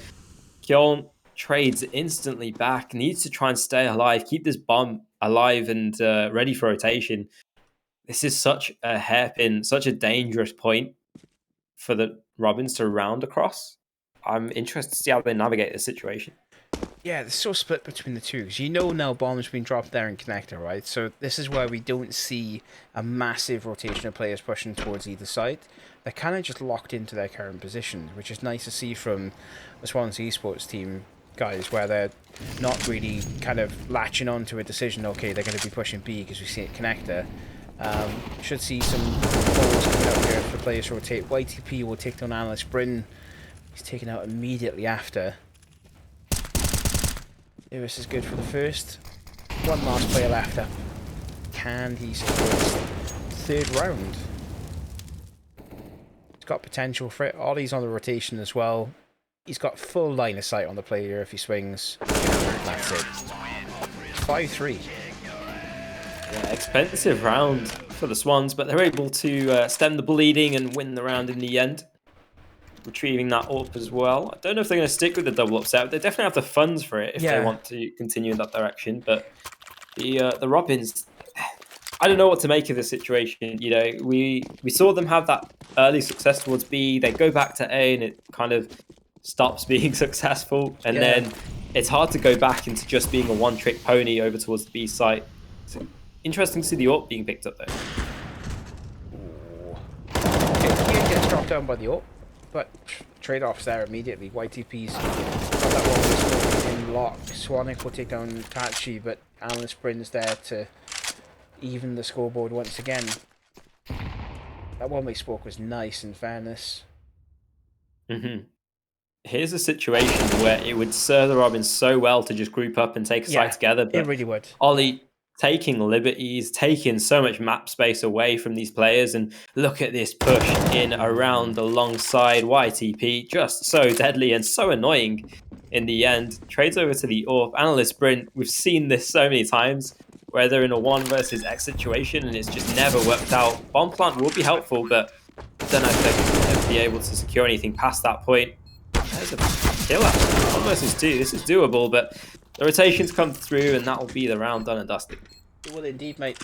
Kjoln trades instantly back. Needs to try and stay alive, keep this bomb alive and ready for rotation. This is such a hairpin, such a dangerous point for the Robins to round across. I'm interested to see how they navigate this situation. Yeah, it's so split between the two, because now bombs have been dropped there in connector, right? So this is where we don't see a massive rotation of players pushing towards either side. They're kind of just locked into their current position, which is nice to see from the Welsh Esports team guys, where they're not really kind of latching on to a decision, okay, they're going to be pushing B because we see it connector. Should see some balls coming out here for players to rotate. YTP will take down Analyst Bryn. He's taken out immediately after. Lewis is good for the first. One last player left. Can he secure his 3rd round? He's got potential for it. Ollie's on the rotation as well. He's got full line of sight on the player if he swings. That's it. 5-3. Yeah, expensive round for the Swans, but they're able to stem the bleeding and win the round in the end. Retrieving that up as well. I don't know if they're going to stick with the double upset. They definitely have the funds for it if they want to continue in that direction. But the Robins, I don't know what to make of this situation. We saw them have that early success towards B. They go back to A and it kind of stops being successful. And then it's hard to go back into just being a one-trick pony over towards the B site. So, interesting to see the AWP being picked up there. Okay, Kian gets dropped down by the AWP, but trade-offs there immediately. YTP's got that one in lock. Swanwick will take down Tachi, but Analyst Bryn's there to even the scoreboard once again. That one-way smoke was nice, in fairness. Here's a situation where it would serve the Robins so well to just group up and take a side together. But it really would. Ollie taking liberties, taking so much map space away from these players. And look at this push in around alongside YTP, just so deadly and so annoying in the end. Trades over to the AWP, analyst sprint. We've seen this so many times where they're in a 1 versus X situation and it's just never worked out. Bomb plant will be helpful, but I don't know if they're going to be able to secure anything past that point. There's a kill actually. 1 versus 2. This is doable, but the rotations come through and that will be the round done and dusted. Well, indeed, mate.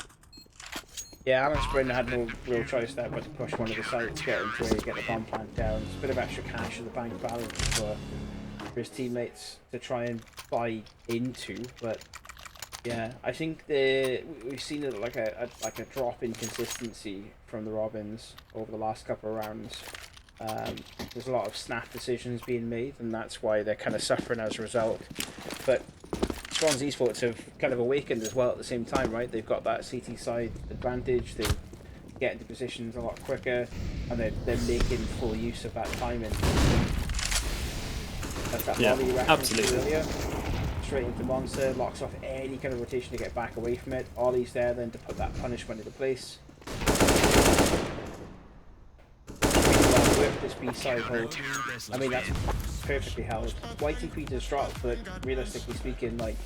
Yeah, Alan Sprint had no real choice there but to push one of the sites, get into it, get the bomb plant down. It's a bit of extra cash in the bank balance for his teammates to try and buy into, but yeah, I think we've seen it like a drop in consistency from the Robins over the last couple of rounds. There's a lot of snap decisions being made, and that's why they're kind of suffering as a result. But Swans Esports have kind of awakened as well at the same time, right? They've got that CT side advantage. They get into positions a lot quicker, and they're making full use of that timing. That's that volley reference earlier. Straight into Monster, locks off any kind of rotation to get back away from it. Ollie's there then to put that punishment into place. With this B-side hold, I mean, that's perfectly held. YTP does drop, but realistically speaking, like,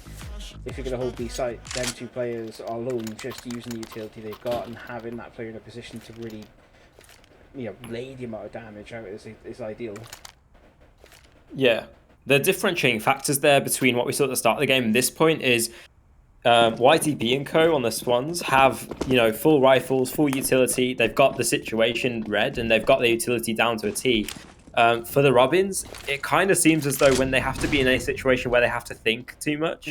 if you're going to hold B-side, them 2 players are alone just using the utility they've got and having that player in a position to really, you know, lay the amount of damage out is ideal. Yeah. The differentiating factors there between what we saw at the start of the game and this point is YTP and co on the Swans have, you know, full rifles, full utility. They've got the situation read and they've got the utility down to a T. For the Robins, it kind of seems as though when they have to be in a situation where they have to think too much,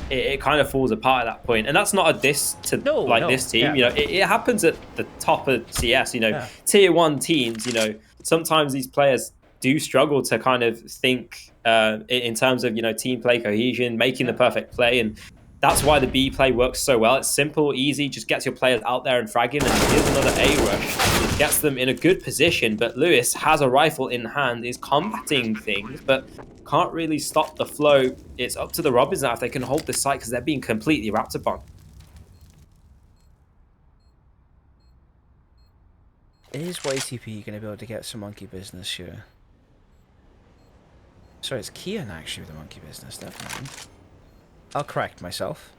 it kind of falls apart at that point. And that's not a diss to this team. Yeah. You know, it happens at the top of CS. You know, tier 1 teams. You know, sometimes these players do struggle to kind of think in terms of, you know, team play cohesion, making the perfect play. And that's why the B play works so well. It's simple, easy, just gets your players out there and fragging, and here's another A rush. Gets them in a good position, but Lewis has a rifle in hand, is combating things, but can't really stop the flow. It's up to the Robins now if they can hold this site, because they're being completely wrapped upon. Is YTP going to be able to get some monkey business here? Sorry, it's Kian actually with the monkey business, definitely. I'll correct myself.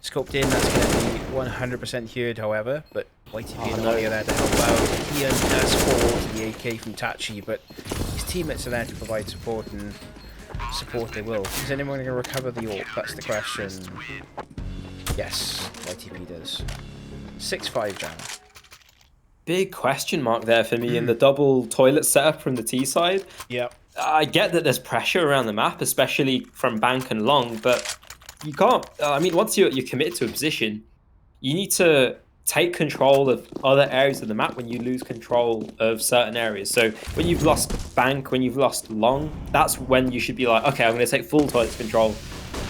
Scoped in, that's going to be 100% hued, however, but YTP and Ollie are there to help out. Kian does fall the AK from Tachi, but his teammates are there to provide support, and support they will. Is anyone going to recover the AWP? That's the question. Yes, YTP does. 6-5 down. Big question mark there for me in the double toilet setup from the T side. Yep. I get that there's pressure around the map, especially from bank and long, but you can't. I mean, once you're committed to a position, you need to take control of other areas of the map when you lose control of certain areas. So when you've lost bank, when you've lost long, that's when you should be like, okay, I'm going to take full toilet control,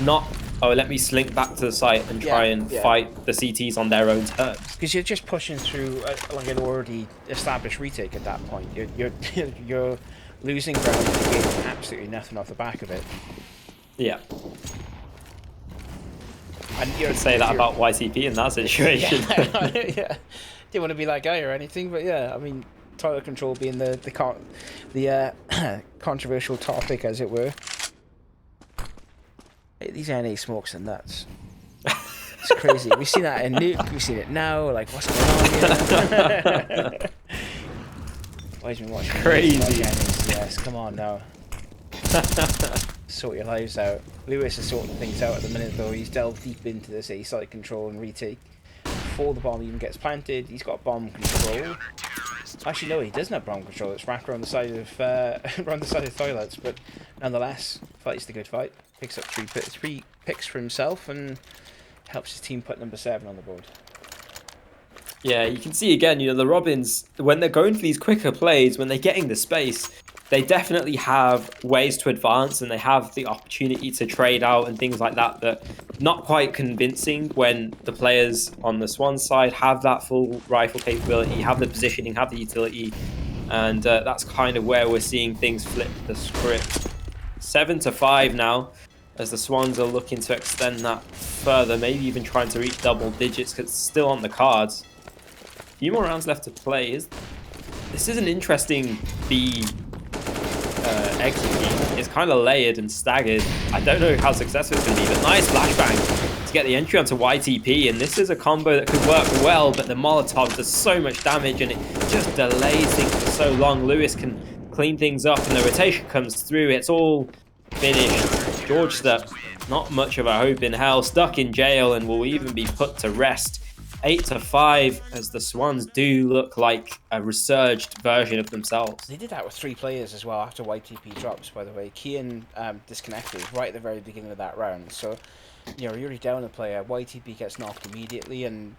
not, oh, let me slink back to the site and try and fight the CTs on their own terms. Because you're just pushing through like an already established retake at that point. You're losing ground and getting absolutely nothing off the back of it. Yeah. And you could say that about YTP in that situation. Yeah. Didn't want to be that guy or anything, but yeah, I mean, toilet control being the controversial topic, as it were. Hey, these NA smokes are nuts. It's crazy. We've seen that in Nuke, we've seen it now, like, what's going on here? Why has been watching crazy? Yes, come on now. Sort your lives out. Lewis is sorting things out at the minute, though. He's delved deep into this A-side control and retake. Before the bomb even gets planted, he's got bomb control. Actually, no, he doesn't have bomb control. It's wrapped around the side of toilets, but nonetheless, fights the good fight. Picks up three picks for himself and helps his team put number 7 on the board. Yeah, you can see again, you know, the Robins, when they're going for these quicker plays, when they're getting the space, they definitely have ways to advance and they have the opportunity to trade out and things like that, but not quite convincing when the players on the Swan side have that full rifle capability, have the positioning, have the utility, and that's kind of where we're seeing things flip the script. 7-5 now, as the Swans are looking to extend that further, maybe even trying to reach double digits because it's still on the cards. A few more rounds left to play. This is an interesting B exit team. It's kind of layered and staggered. I don't know how successful it's going to be, but nice flashbang to get the entry onto YTP. And this is a combo that could work well, but the Molotov does so much damage and it just delays things for so long. Lewis can clean things up and the rotation comes through. It's all finished. George Step, not much of a hope in hell, stuck in jail and will even be put to rest. 8-5, as the Swans do look like a resurged version of themselves. They did that with 3 players as well after YTP drops, by the way. Kian disconnected right at the very beginning of that round. So, you know, you're already down a player. YTP gets knocked immediately, and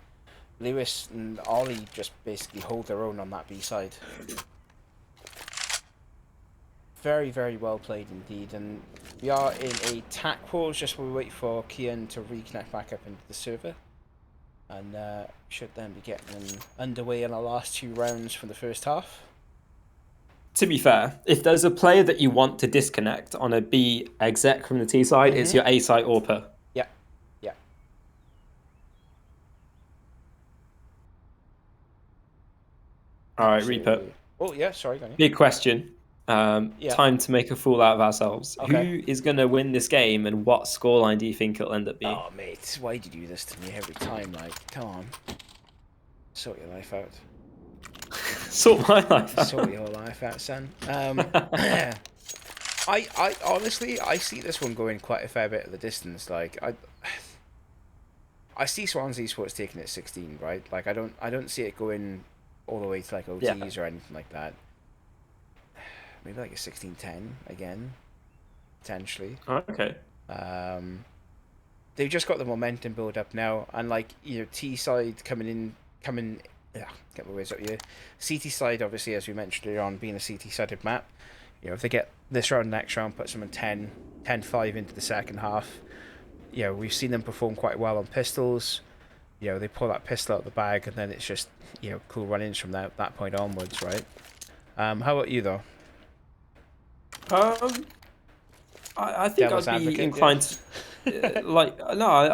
Lewis and Ollie just basically hold their own on that B side. Very, very well played indeed. And we are in a tack pause just while we wait for Kian to reconnect back up into the server. And should then be getting underway in our last 2 rounds from the first half. To be fair, if there's a player that you want to disconnect on a B exec from the T side, it's your A side AWPer. Yeah, yeah. All right, Reaper. Oh, yeah, sorry. Big question. Time to make a fool out of ourselves. Okay. Who is going to win this game and what scoreline do you think it'll end up being? Oh, mate, why do you do this to me every time? Like, come on. Sort your life out. Sort my life out? Sort your life out, son. I honestly, I see this one going quite a fair bit of the distance. Like, I see Swans Esports taking it 16, right? Like, I don't see it going all the way to, like, OTs or anything like that. Maybe like a 16-10 again, potentially. Oh, okay. They've just got the momentum build up now, and like, you know, T side coming. Get my words out here. CT side, obviously, as we mentioned earlier on, being a CT sided map. You know, if they get this round, next round, puts them in 10-5 into the second half. You know, we've seen them perform quite well on pistols. You know, they pull that pistol out the bag, and then it's just, you know, cool run-ins from that point onwards, right? How about you though? I think Devil's I'd be advocate, inclined to,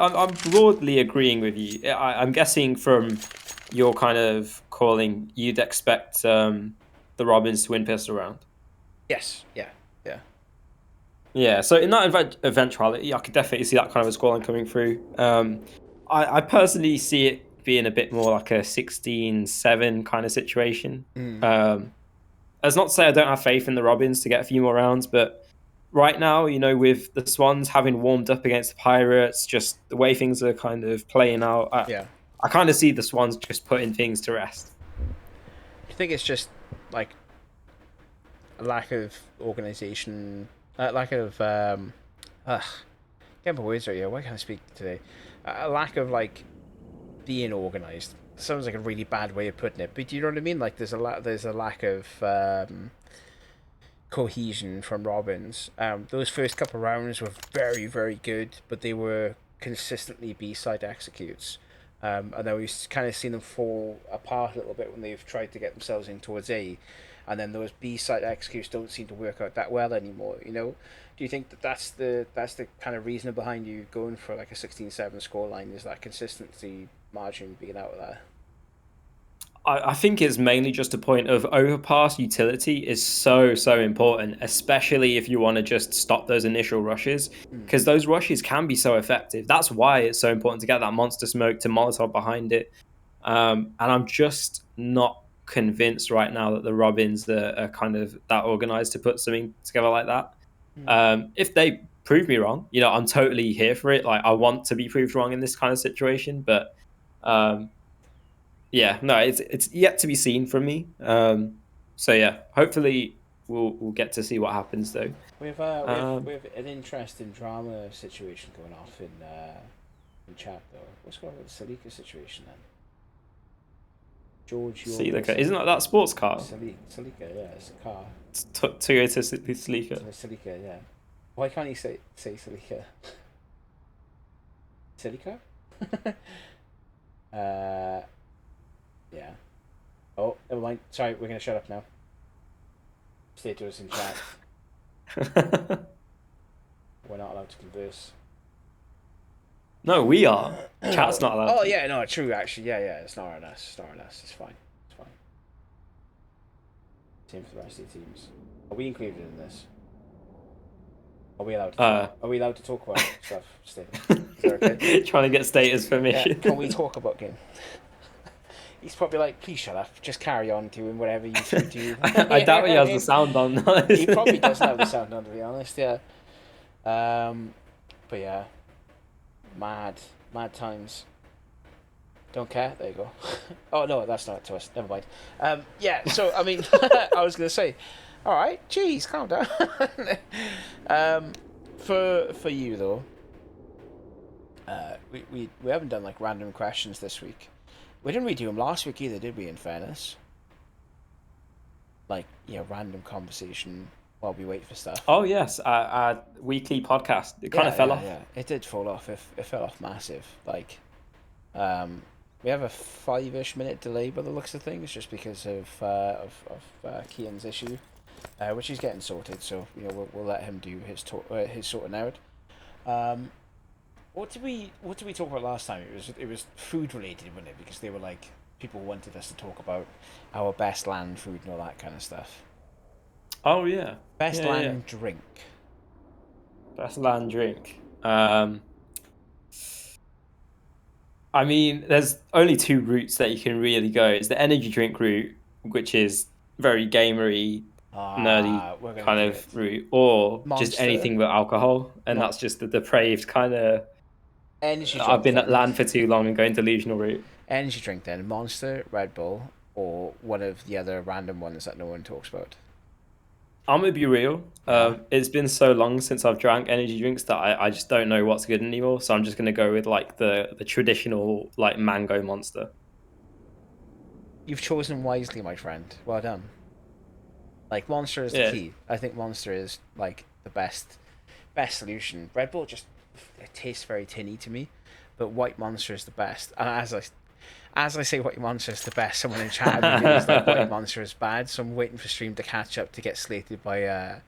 I'm broadly agreeing with you. I'm guessing from your kind of calling, you'd expect the Robins to win pistol round. Yes, yeah. Yeah, so in that eventuality, I could definitely see that kind of a scoreline coming through. I personally see it being a bit more like a 16-7 kind of situation. That's not to say I don't have faith in the Robins to get a few more rounds, but right now, you know, with the Swans having warmed up against the Pirates, just the way things are kind of playing out, I kind of see the Swans just putting things to rest. I think it's just like a lack of organisation, lack of can't put words right here. Why can't I speak today? A lack of like being organised. Sounds like a really bad way of putting it, but do you know what I mean? Like there's a lack of cohesion from Robins. Those first couple of rounds were very, very good, but they were consistently B-side executes. And then we've kind of seen them fall apart a little bit when they've tried to get themselves in towards A, and then those B-side executes don't seem to work out that well anymore. You know, do you think that that's the kind of reason behind you going for like a 16-7 scoreline? Is that consistency margin being out of there? I think it's mainly just a point of overpass utility is so important, especially if you want to just stop those initial rushes, because those rushes can be so effective. That's why it's so important to get that monster smoke to Molotov behind it. And I'm just not convinced right now that the Robins are kind of that organized to put something together like that. If they prove me wrong, you know, I'm totally here for it. Like, I want to be proved wrong in this kind of situation, but yeah, no, it's yet to be seen from me. So yeah, hopefully we'll get to see what happens though. We have an interesting drama situation going off in chat though. What's going on with the Salika situation then? George, Salika, isn't that sports car? Salika, yeah, it's a car. Toyota Salika. Salika, yeah. Why can't you say Salika? Salika? Yeah. Oh, never mind. Sorry, we're gonna shut up now. Stay to us in chat. We're not allowed to converse. No, we are. Chat's not allowed. Oh yeah, no, true. Actually, yeah. It's not on us. It's not on us. It's fine. It's fine. Same for the rest of the teams. Are we included in this? Are we allowed to talk? Are we allowed to talk about stuff, Stephen? Is that okay? Trying to get status permission. Yeah, can we talk about game? He's probably like, please shut up. Just carry on doing whatever you should do. I doubt he has the sound on. He probably doesn't have the sound on, to be honest. Yeah. But yeah, mad times. Don't care. There you go. Oh no, that's not to us. Never mind. Yeah. So I mean, I was gonna say, all right, geez, calm down. For you though, we haven't done like random questions this week. We didn't really do them last week either, did we? In fairness, like random conversation while we wait for stuff. Oh yes, our weekly podcast. It kind of fell off. Yeah, it did fall off. It fell off massive. Like, we have a 5-ish minute delay by the looks of things, just because of Kian's issue, which he's getting sorted. So we'll let him do his sorting out. What did we talk about last time? It was food related, wasn't it? Because they were like, people wanted us to talk about our best land food and all that kind of stuff. Oh yeah. Best land drink. Best land drink. I mean, there's only 2 routes that you can really go. It's the energy drink route, which is very gamery, nerdy kind of route, or Monster. Just anything with alcohol, and that's just the depraved kind of. Energy drink. I've been at land for too long and going delusional route. Energy drink then, Monster, Red Bull, or one of the other random ones that no one talks about. I'm gonna be real. It's been so long since I've drank energy drinks that I just don't know what's good anymore. So I'm just gonna go with like the traditional like mango Monster. You've chosen wisely, my friend. Well done. Like Monster is the key. I think Monster is like the best solution. Red Bull it tastes very tinny to me, but White Monster is the best. And as I say White Monster is the best, someone in chat is like White Monster is bad, so I'm waiting for stream to catch up to get slated by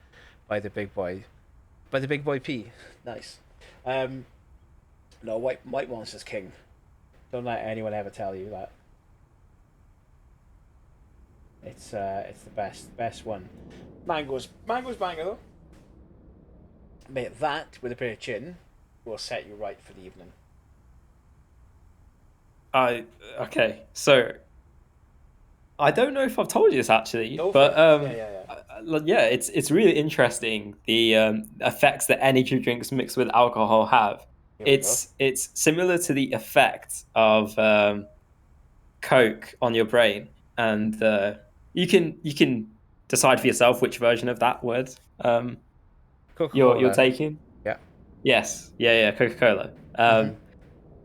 the big boy. By the big boy P. Nice. No, White Monster's king. Don't let anyone ever tell you that. It's the best one. Mango's banger though. Mate, that with a bit of gin will set you right for the evening. Okay, so I don't know if I've told you this actually, but it's really interesting the effects that energy drinks mixed with alcohol have. It's similar to the effect of Coke on your brain, and you can decide for yourself which version of that word you're taking. Yeah. Yes. Yeah. Coca-Cola.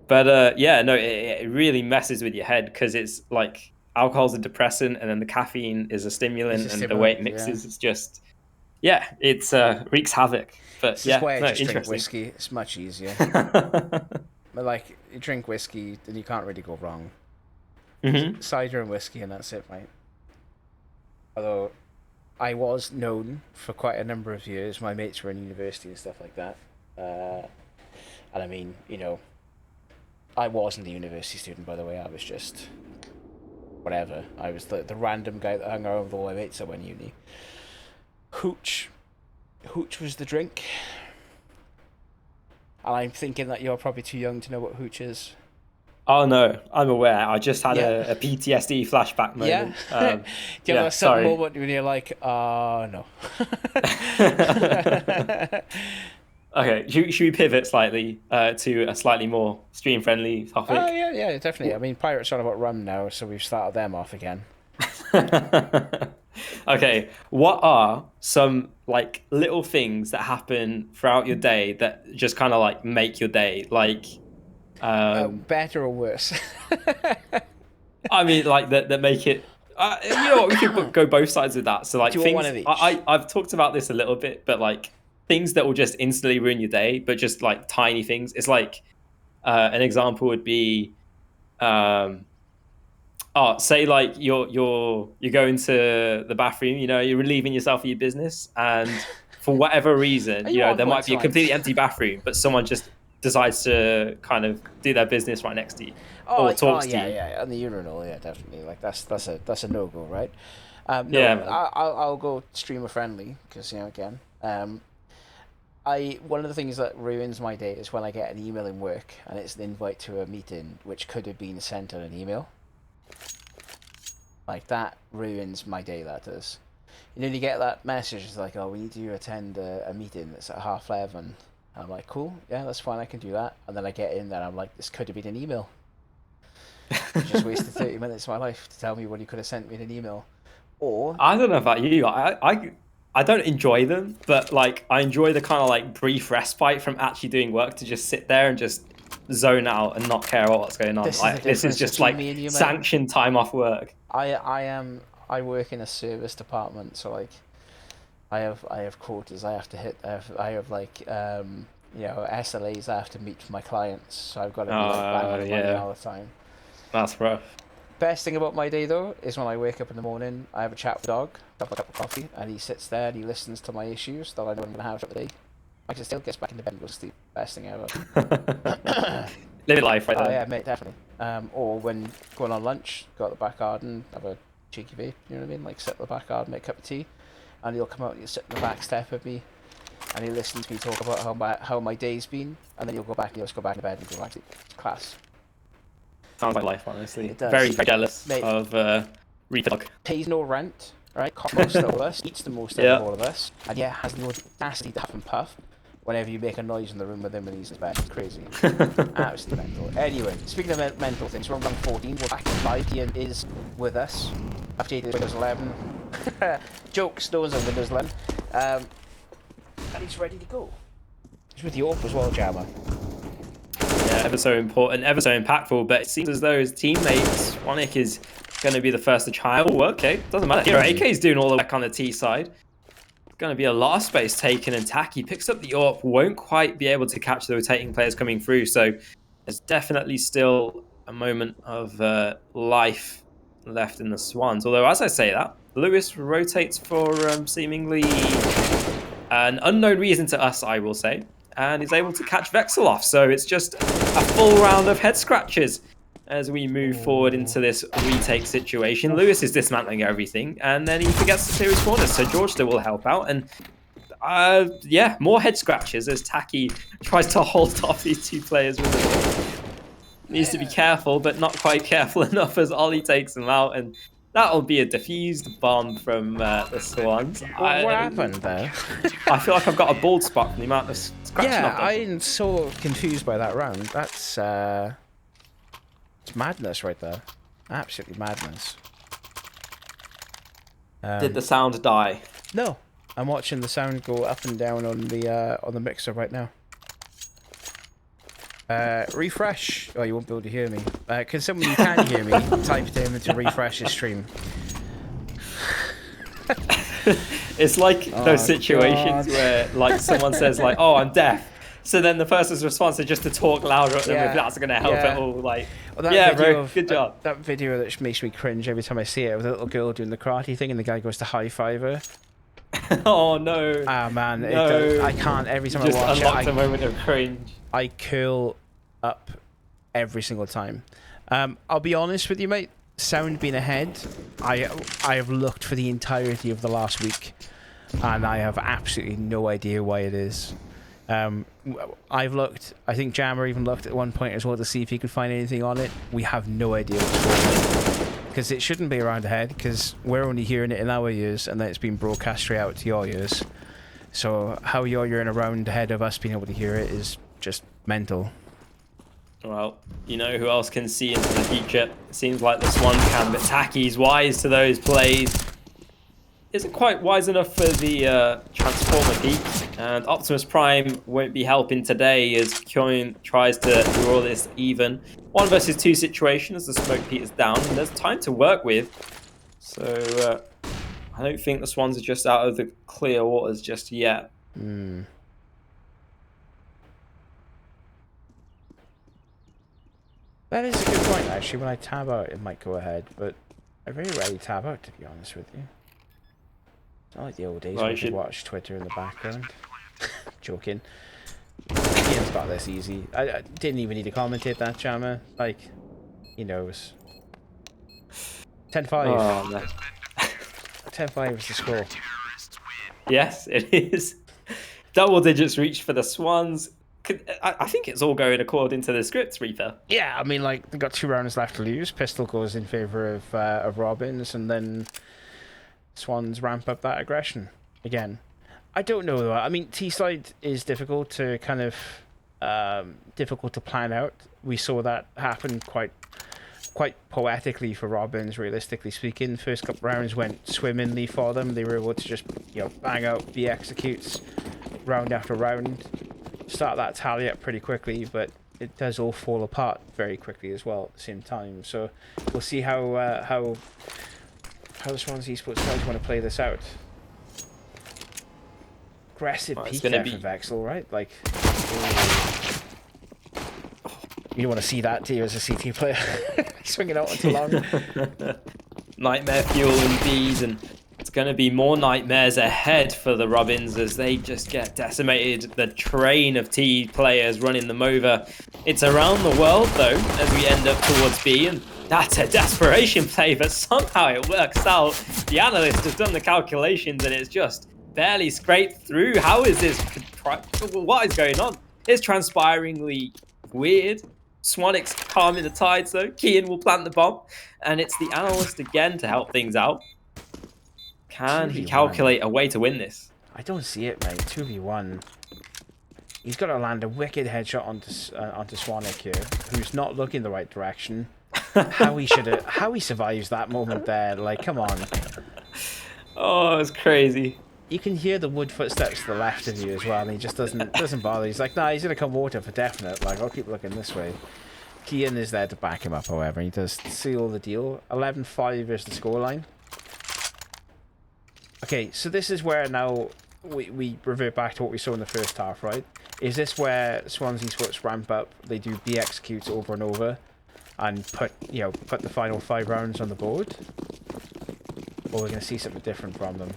But it really messes with your head because it's like alcohol's a depressant and then the caffeine is a stimulant, and the way it mixes, it's just, it's wreaks havoc. But this is why I just drink whiskey. It's much easier. But like, you drink whiskey, then you can't really go wrong. Mm-hmm. Cider and whiskey, and that's it, mate. Although I was known for quite a number of years. My mates were in university and stuff like that. And I mean, I wasn't a university student, by the way. I was just whatever. I was the random guy that hung around with all my mates that went uni. Hooch was the drink. And I'm thinking that you're probably too young to know what hooch is. Oh no, I'm aware. I just had a PTSD flashback moment. Yeah. Do you have a sudden moment when you're like, no. Okay, should we pivot slightly to a slightly more stream-friendly topic? Oh, yeah, definitely. I mean, Pirates are on about rum now, so we've started them off again. Okay, what are some like little things that happen throughout your day that just kind of like make your day? Like, better or worse? I mean, like that make it. You know what? We could go both sides of that. So like, do you things. Want one of each? I've talked about this a little bit, but like things that will just instantly ruin your day, but just like tiny things. It's like an example would be, say like you're going to the bathroom. You're relieving yourself of your business, and for whatever reason, there might be a completely empty bathroom, but someone just decides to kind of do their business right next to you or talks to you. Yeah, on the urinal, yeah, definitely. Like that's a no go, right? No, Yeah, man. I'll go streamer friendly because again, one of the things that ruins my day is when I get an email in work and it's an invite to a meeting which could have been sent on an email. Like that ruins my day. That does. You get that message. It's like, oh, we need you to attend a meeting that's at 11:30. And I'm like, cool, yeah, that's fine. I can do that. And then I get in there. And I'm like, this could have been an email. You just wasted 30 minutes of my life to tell me what you could have sent me in an email. Or I don't know about you. I don't enjoy them, but like I enjoy the kind of like brief respite from actually doing work to just sit there and just zone out and not care what's going on. This is just like sanctioned time off work. I work in a service department, so like I have quotas I have to hit. I have like SLAs I have to meet for my clients, so I've got to be like banging money all the time. That's rough. Best thing about my day though is when I wake up in the morning, I have a chat with the dog, have a cup of coffee, and he sits there and he listens to my issues that I know I'm gonna have for the day. I just still gets back into bed and goes to sleep. Best thing ever. Living life, right? Oh yeah, mate, definitely. Or when going on lunch, go out the back garden, have a cheeky vape. You know what I mean? Like sit at the back garden, make a cup of tea, and he'll come out and he'll sit in the back step with me, and he'll listen to me talk about how my day's been, and then he'll go back and he'll just go back to bed and go back to class. Sounds like life, honestly. Very jealous of Retog. Pays no rent, right? Costs most of all of us, eats the most out of all of us, and has no audacity to huff and puff whenever you make a noise in the room with him when he's in bed. It's crazy. Absolutely mental. Anyway, speaking of mental things, we're on round 14. We're back in 5. Ian is with us. After he did Windows 11. Jokes, no one's on Windows 11. And he's ready to go. He's with York as well, Jammer. Yeah, ever so important, ever so impactful, but it seems as though his teammates, Wanik is going to be the first to try. Oh, okay, doesn't matter. Here, AK's doing all the work on the T side. Going to be a lot of space taken, and Taki picks up the AWP, won't quite be able to catch the rotating players coming through, so there's definitely still a moment of life left in the Swans. Although, as I say that, Lewis rotates for seemingly an unknown reason to us, I will say, and is able to catch Vexel off. So it's just a full round of head scratches as we move forward into this retake situation. Lewis is dismantling everything, and then he forgets to clear his corners, so George still will help out. And yeah, more head scratches as Taki tries to hold off these two players with the ball. Needs to be careful, but not quite careful enough as Ollie takes him out, and that'll be a diffused bomb from the Swans. What happened there? I feel like I've got a bald spot from the amount of scratching. Yeah, I'm so confused by that round. That's it's madness right there. Absolutely madness. Did the sound die? No, I'm watching the sound go up and down on the mixer right now. Refresh. Oh, you won't be able to hear me. Can someone who can hear me type to him to refresh his stream? It's like those situations where like someone says like, "Oh, I'm deaf." So then the person's response is just to talk louder at them if that's going to help at all. Like, bro, good job. That video that makes me cringe every time I see it, with a little girl doing the karate thing and the guy goes to high five her. Oh no! Ah man, no. I can't. Every time just I watch unlocked a moment of cringe. I curl up every single time. I'll be honest with you, mate. Sound being ahead, I have looked for the entirety of the last week, and I have absolutely no idea why it is. I've looked. I think Jammer even looked at one point as well to see if he could find anything on it. We have no idea what's wrong, because it shouldn't be around ahead, because we're only hearing it in our ears, and then it's been broadcast straight out to your ears. So how you're hearing around ahead of us being able to hear it is just mental. Well, you know who else can see into the future? It seems like the Swans can, but Taki's wise to those plays. Isn't quite wise enough for the Transformer peak, and Optimus Prime won't be helping today as Kyoin tries to draw this even. 1 versus 2 situation as the smoke peak is down, and there's time to work with. So I don't think the Swans are just out of the clear waters just yet. That is a good point, actually. When I tab out, it might go ahead, but I very rarely tab out, to be honest with you. It's not like the old days when you could watch Twitter in the background. Joking. Ian, Swan's got this easy. I didn't even need to commentate that, Jammer. Like, he knows. 10-5. Oh, no. 10-5 is the score. Yes, it is. Double digits reached for the Swans. I think it's all going according to the scripts, Reaper. Yeah, I mean, like, they've got 2 rounds left to lose. Pistol goes in favour of Robins, and then Swans ramp up that aggression again. I don't know, though. I mean, T-side is difficult to kind of difficult to plan out. We saw that happen quite poetically for Robins, realistically speaking. First couple rounds went swimmingly for them. They were able to just, you know, bang out the executes round after round, start that tally up pretty quickly, but it does all fall apart very quickly as well at the same time. So we'll see how the Swans Esports guys want to play this out. Aggressive peek there for Vexel, right? Like, you don't want to see that, do you, as a CT player? Swinging out onto long. Nightmare fuel indeed, and it's going to be more nightmares ahead for the Robins as they just get decimated. The train of T players running them over. It's around the world, though, as we end up towards B, and that's a desperation play, but somehow it works out. The analyst has done the calculations, and it's just barely scraped through. How is this? What is going on? It's transpiringly weird. Swanix calming the tides, though. Kian will plant the bomb, and it's the analyst again to help things out. Can he calculate a way to win this? I don't see it, mate. 2v1. He's got to land a wicked headshot onto Swanix here, who's not looking the right direction. How he survives that moment there? Like, come on. Oh, it's crazy. You can hear the wood footsteps to the left of you as well, and he just doesn't bother. He's like, nah, he's gonna come water for definite. Like, I'll keep looking this way. Kian is there to back him up, however. He does seal the deal. 11-5 is the scoreline. Okay, so this is where now we revert back to what we saw in the first half, right? Is this where Swans Esports ramp up? They do B executes over and over, and put the final 5 rounds on the board, or we're gonna see something different from them.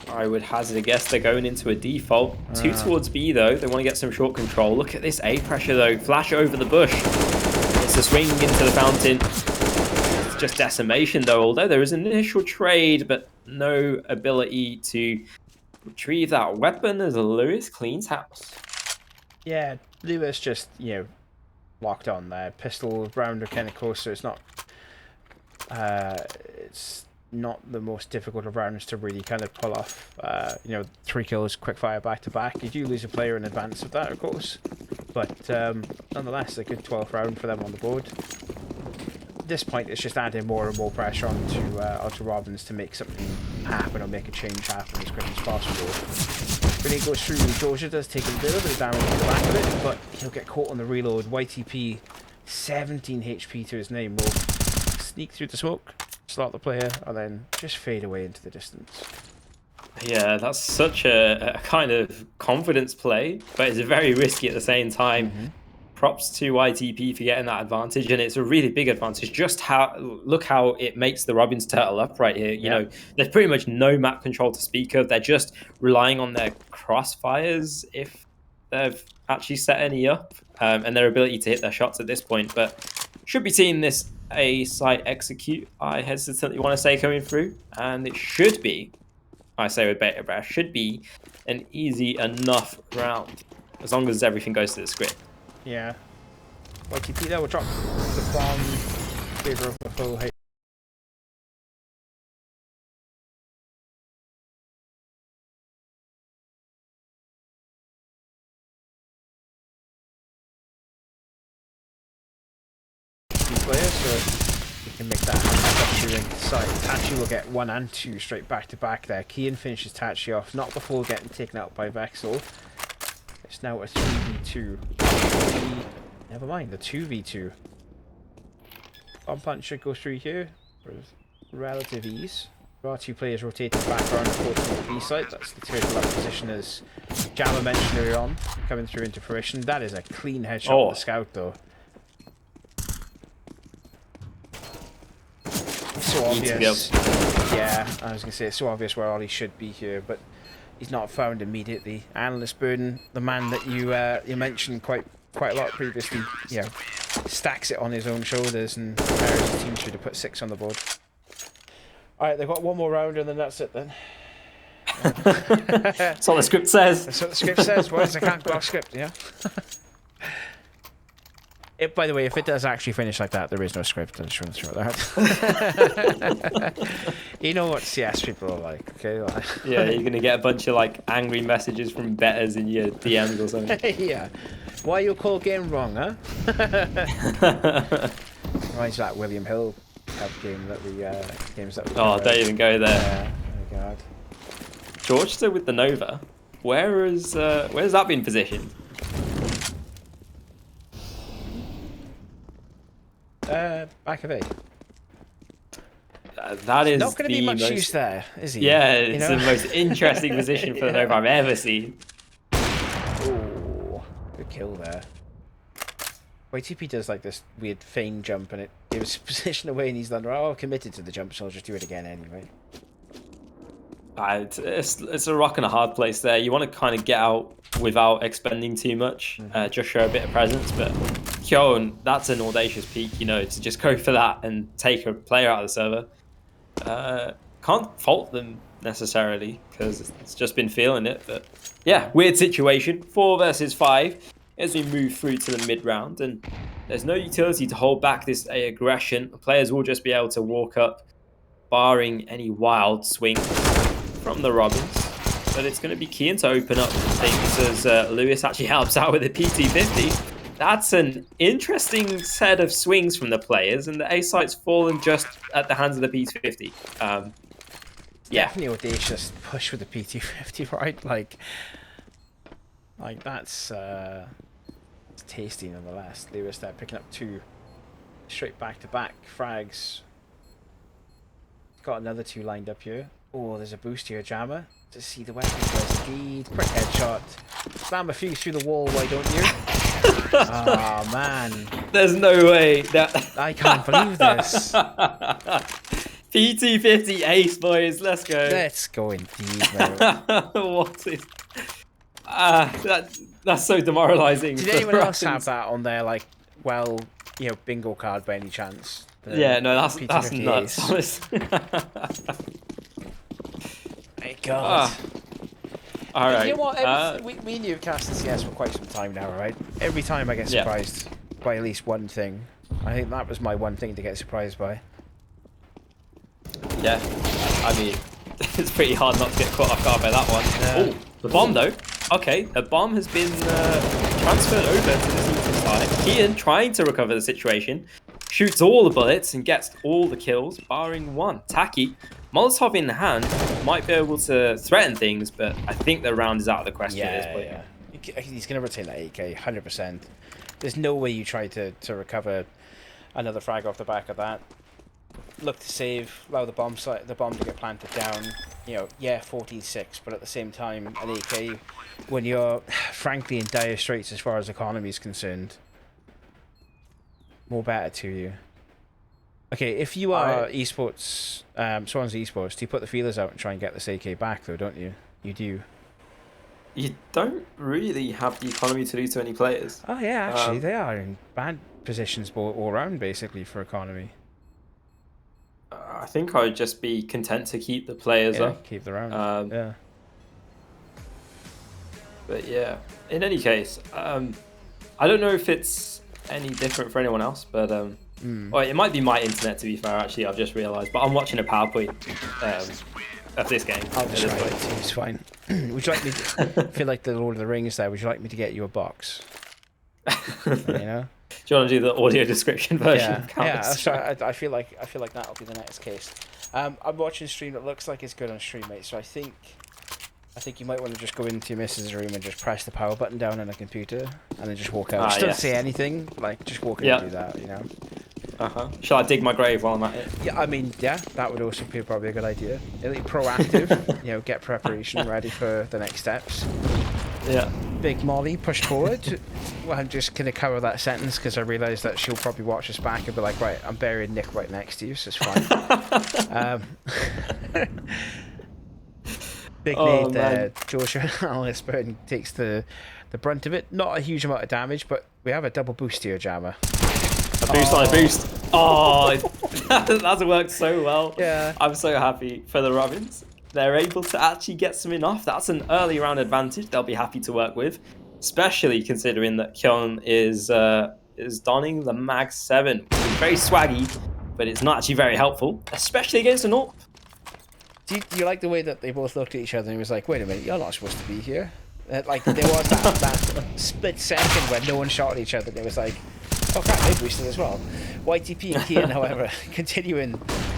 I would hazard a guess they're going into a default. 2 towards B, though. They want to get some short control. Look at this A pressure, though. Flash over the bush. It's a swing into the fountain. It's just decimation, though, although there is an initial trade, but no ability to retrieve that weapon as Lewis cleans house. Yeah, Lewis just, locked on there. Pistol round are kind of close, so it's not the most difficult of rounds to really kind of pull off. 3 kills, quick fire back to back. You do lose a player in advance of that, of course, but nonetheless, a good 12th round for them on the board. At this point, it's just adding more and more pressure onto Robins to make something happen or make a change happen as quick as possible. Grenade goes through. Georgia does take a little bit of damage to the back of it, but he'll get caught on the reload. YTP, 17 HP to his name, will sneak through the smoke, slot the player, and then just fade away into the distance. Yeah, that's such a kind of confidence play, but it's very risky at the same time. Props to YTP for getting that advantage, and it's a really big advantage. Just look how it makes the Robins turtle up right here. You know, there's pretty much no map control to speak of. They're just relying on their crossfires if they've actually set any up, and their ability to hit their shots at this point. But should be seeing this A site execute, I hesitantly want to say, coming through, and it should be, I say with beta breath, should be an easy enough round as long as everything goes to the script. Yeah. YTP there will drop the bomb in favor of the full HP player, so we can make that happen into side. Tachi will get 1 and 2 straight back to back there. Kian finishes Tachi off, not before getting taken out by Vexel. It's now a 3v2. Never mind, the 2v2. Bomb punch should go through here with relative ease. There are 2 players rotating back around towards the B site. That's the turtle up position as Jammer mentioned earlier on, coming through into fruition. That is a clean headshot with the scout, though. So obvious. Yeah, I was going to say, it's so obvious where Ollie should be here, but he's not found immediately. Analyst Burden, the man that you mentioned quite a lot previously, stacks it on his own shoulders, and the team should have put 6 on the board. All right, they've got one more round, and then that's it then. That's what the script says. That's what the script says. Well, I can't go off script, yeah. By the way, if it does actually finish like that, there is no script. I just want to throw that. You know what CS people are like, okay? Yeah, you're gonna get a bunch of like angry messages from betters in your DMs or something. Yeah. Why you call game wrong, huh? Reminds that William Hill game that games that. Don't even go there. Oh my God. George, still with the Nova. Where's that been positioned? Back of A. That is not going to be much use there, is he? Yeah, it's the most interesting position for the Nova I've ever seen. Oh, good kill there. YTP does like this weird feign jump, and it gives position away, and he's like, "Oh, committed to the jump, so I'll just do it again anyway." It's a rock and a hard place there. You want to kind of get out without expending too much, just show a bit of presence. But Kyon, that's an audacious peak, to just go for that and take a player out of the server. Can't fault them necessarily because it's just been feeling it. But yeah, weird situation. 4 versus 5 as we move through to the mid round, and there's no utility to hold back this aggression. The players will just be able to walk up, barring any wild swing from the Robins, but it's going to be keen to open up things as Lewis actually helps out with a PT50. That's an interesting set of swings from the players, and the A site's fallen just at the hands of the PT50. Yeah, definitely audacious push with the PT50, right? Like that's it's tasty nonetheless. Lewis there picking up 2 straight back-to-back frags. Got another 2 lined up here. Oh, there's a boost here, Jammer. To see the weapon does indeed. Quick headshot. Slam a few through the wall, why don't you? Oh, man. There's no way that... I can't believe this. PT50 ace, boys. Let's go. Let's go indeed, mate. What is... that's so demoralising. Did anyone else have that on their, bingo card by any chance? Yeah, no, that's nuts. My God. All right. You know what? We knew casting CS for quite some time now, right? Every time I get surprised by at least one thing. I think that was my one thing to get surprised by. Yeah. I mean, it's pretty hard not to get caught off guard by that one. Oh, the bomb though. Okay, a bomb has been transferred over to the Eaton side. Kian trying to recover the situation. Shoots all the bullets and gets all the kills, barring one. Taki, Molotov in hand, might be able to threaten things, but I think the round is out of the question at this point. Yeah. He's going to retain that AK, 100%. There's no way you try to recover another frag off the back of that. Look to save, allow the bomb to get planted down. 46, but at the same time, an AK, when you're frankly in dire straits as far as economy is concerned, more better to you. Okay, if you are esports, Swansea Esports, do you put the feelers out and try and get this AK back, though, don't you? You do. You don't really have the economy to lose to any players. Oh, yeah, actually, they are in bad positions all around, basically, for economy. I think I would just be content to keep the players up. Keep the round. Yeah. But yeah, in any case, I don't know if it's any different for anyone else, but well, it might be my internet, to be fair. Actually, I've just realised, but I'm watching a PowerPoint of this game. I'll just write it to you. It's fine. Would you like me to feel like the Lord of the Rings there? Would you like me to get you a box? Do you want to do the audio description version? Yeah. I feel like that'll be the next case. I'm watching stream. It looks like it's good on stream, mate. So I think you might want to just go into your missus' room and just press the power button down on the computer, and then just walk out. Just don't say anything. Just walk in and do that. Shall I dig my grave while I'm at it? Yeah, I mean, that would also be probably a good idea. Proactive. Get preparation ready for the next steps. Yeah. Big Molly pushed forward. Well, I'm just going to cover that sentence because I realise that she'll probably watch us back and be like, right, I'm burying Nick right next to you, so it's fine. Big nade there. Joshua Alisburn takes the brunt of it. Not a huge amount of damage, but we have a double boost here, Jammer. A boost on a boost. Oh, that's worked so well. Yeah. I'm so happy for the Robins. They're able to actually get something off. That's an early round advantage they'll be happy to work with, especially considering that Kyon is donning the Mag 7, which is very swaggy, but it's not actually very helpful, especially against an AWP. Do you like the way that they both looked at each other and he was like, wait a minute, you're not supposed to be here? Like, there was that split second where no one shot at each other and it was like, oh crap, they boosted as well. YTP and Kian, however, continuing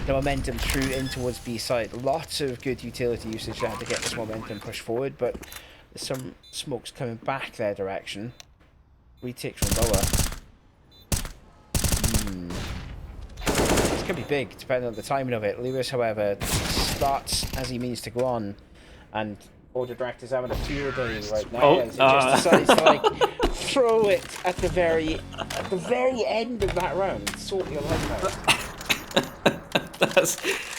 the momentum through in towards B side. Lots of good utility usage there to get this momentum pushed forward, but there's some smokes coming back their direction. Retake from lower. It's going to be big, depending on the timing of it. Lewis, however, starts as he means to go on, and Order Director's having a field day right now, and he just decides to like throw it at the very end of that round. Sort your life out.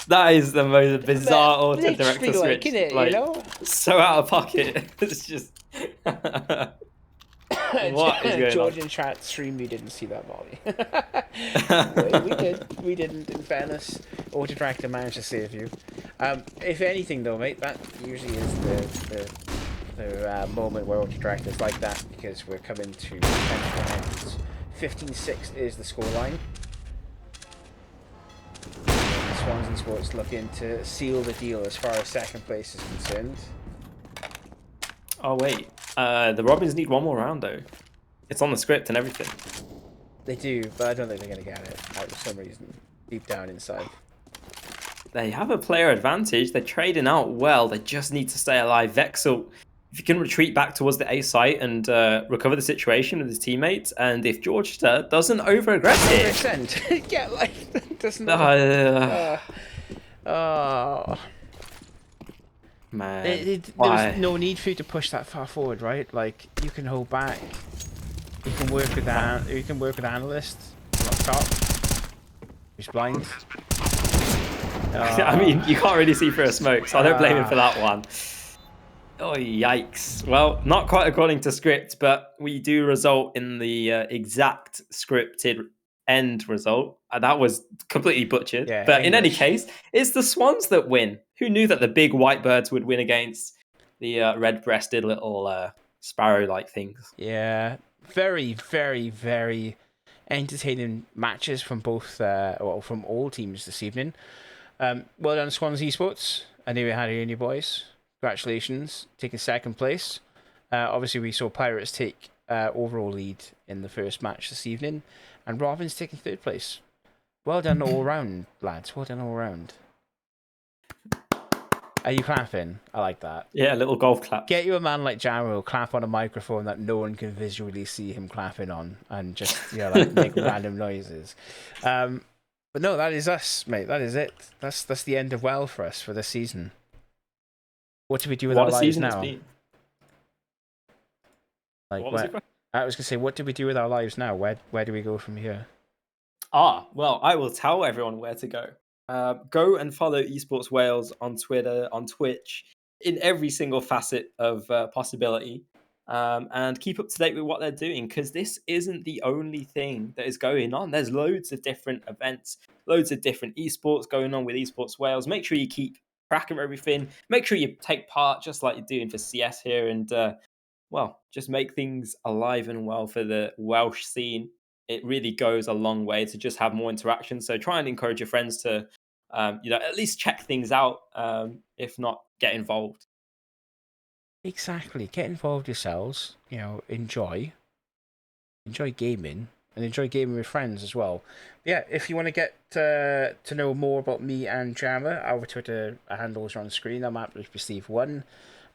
That is the most bizarre Order Director switch. Like, isn't it, you know? So out of pocket. It's just what is going George on? in chat stream, we didn't see that volley. we didn't. In fairness, Order Director managed to save you. If anything, though, mate, that usually is the moment where Order Director's like that, because we're coming to 15-6 is the scoreline. Swans Esports looking to seal the deal as far as second place is concerned. Oh wait, the Robins need one more round though. It's on the script and everything. They do, but I don't think they're going to get it for some reason, deep down inside. They have a player advantage. They're trading out well. They just need to stay alive. Vexel, if you can retreat back towards the A site and recover the situation with his teammates, and if George doesn't over-aggress it... Yeah, like, doesn't... Man, there's no need for you to push that far forward, right? Like, you can hold back. You can work with that. You can work with analysts up top. Who's blind? I mean, you can't really see through a smoke, so I don't blame him for that one. Oh, yikes. Well, not quite according to script, but we do result in the exact scripted end result. That was completely butchered. Yeah, but English. In any case, it's the Swans that win. Who knew that the big white birds would win against the red-breasted little sparrow-like things? Yeah, very, very, very entertaining matches from both, from all teams this evening. Well done, Swans Esports. I knew we had it in you boys. Congratulations, taking second place. Obviously, we saw Pirates take overall lead in the first match this evening, and Robin's taking third place. Well done all round, lads. Well done all round. Are you clapping? I like that. Yeah, a little golf clap. Get you a man like Jaro, clap on a microphone that no one can visually see him clapping on, and just like make random noises. But no, that is us, mate. That is it. That's the end of well for us for this season. What do we do with our lives now? Like, I was gonna say, what do we do with our lives now? Where do we go from here? Well, I will tell everyone where to go. Go and follow EsportsWales on Twitter, on Twitch, in every single facet of possibility, and keep up to date with what they're doing, because this isn't the only thing that is going on. There's loads of different events, loads of different esports going on with EsportsWales. Make sure you keep track of everything. Make sure you take part, just like you're doing for CS here, and just make things alive and well for the Welsh scene. It really goes a long way to just have more interaction. So try and encourage your friends to, at least check things out. If not, get involved. Exactly. Get involved yourselves. Enjoy gaming, and enjoy gaming with friends as well. But yeah, if you want to get to know more about me and Jammer, our Twitter handles are on the screen. I'm at Steve1,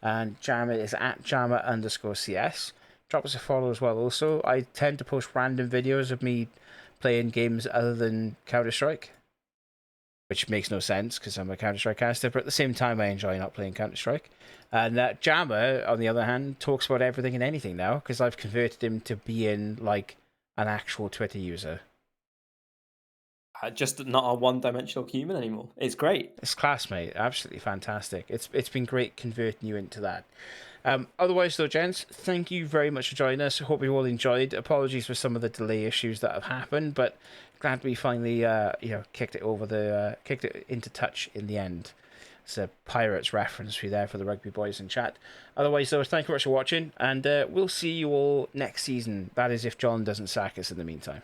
and Jammer is at Jammer_CS. Drop us a follow as well. Also, I tend to post random videos of me playing games other than Counter-Strike, which makes no sense because I'm a Counter-Strike caster, but at the same time I enjoy not playing Counter-Strike. And Jammer, on the other hand, talks about everything and anything now, because I've converted him to being like an actual Twitter user. just not a one-dimensional human anymore. It's great. It's class, mate. Absolutely fantastic. It's been great converting you into that. Otherwise, though, gents, thank you very much for joining us. I hope you all enjoyed. Apologies for some of the delay issues that have happened, but glad we finally, kicked it into touch in the end. It's a Pirates reference for you there for the rugby boys in chat. Otherwise, though, thank you very much for watching, and we'll see you all next season. That is if John doesn't sack us in the meantime.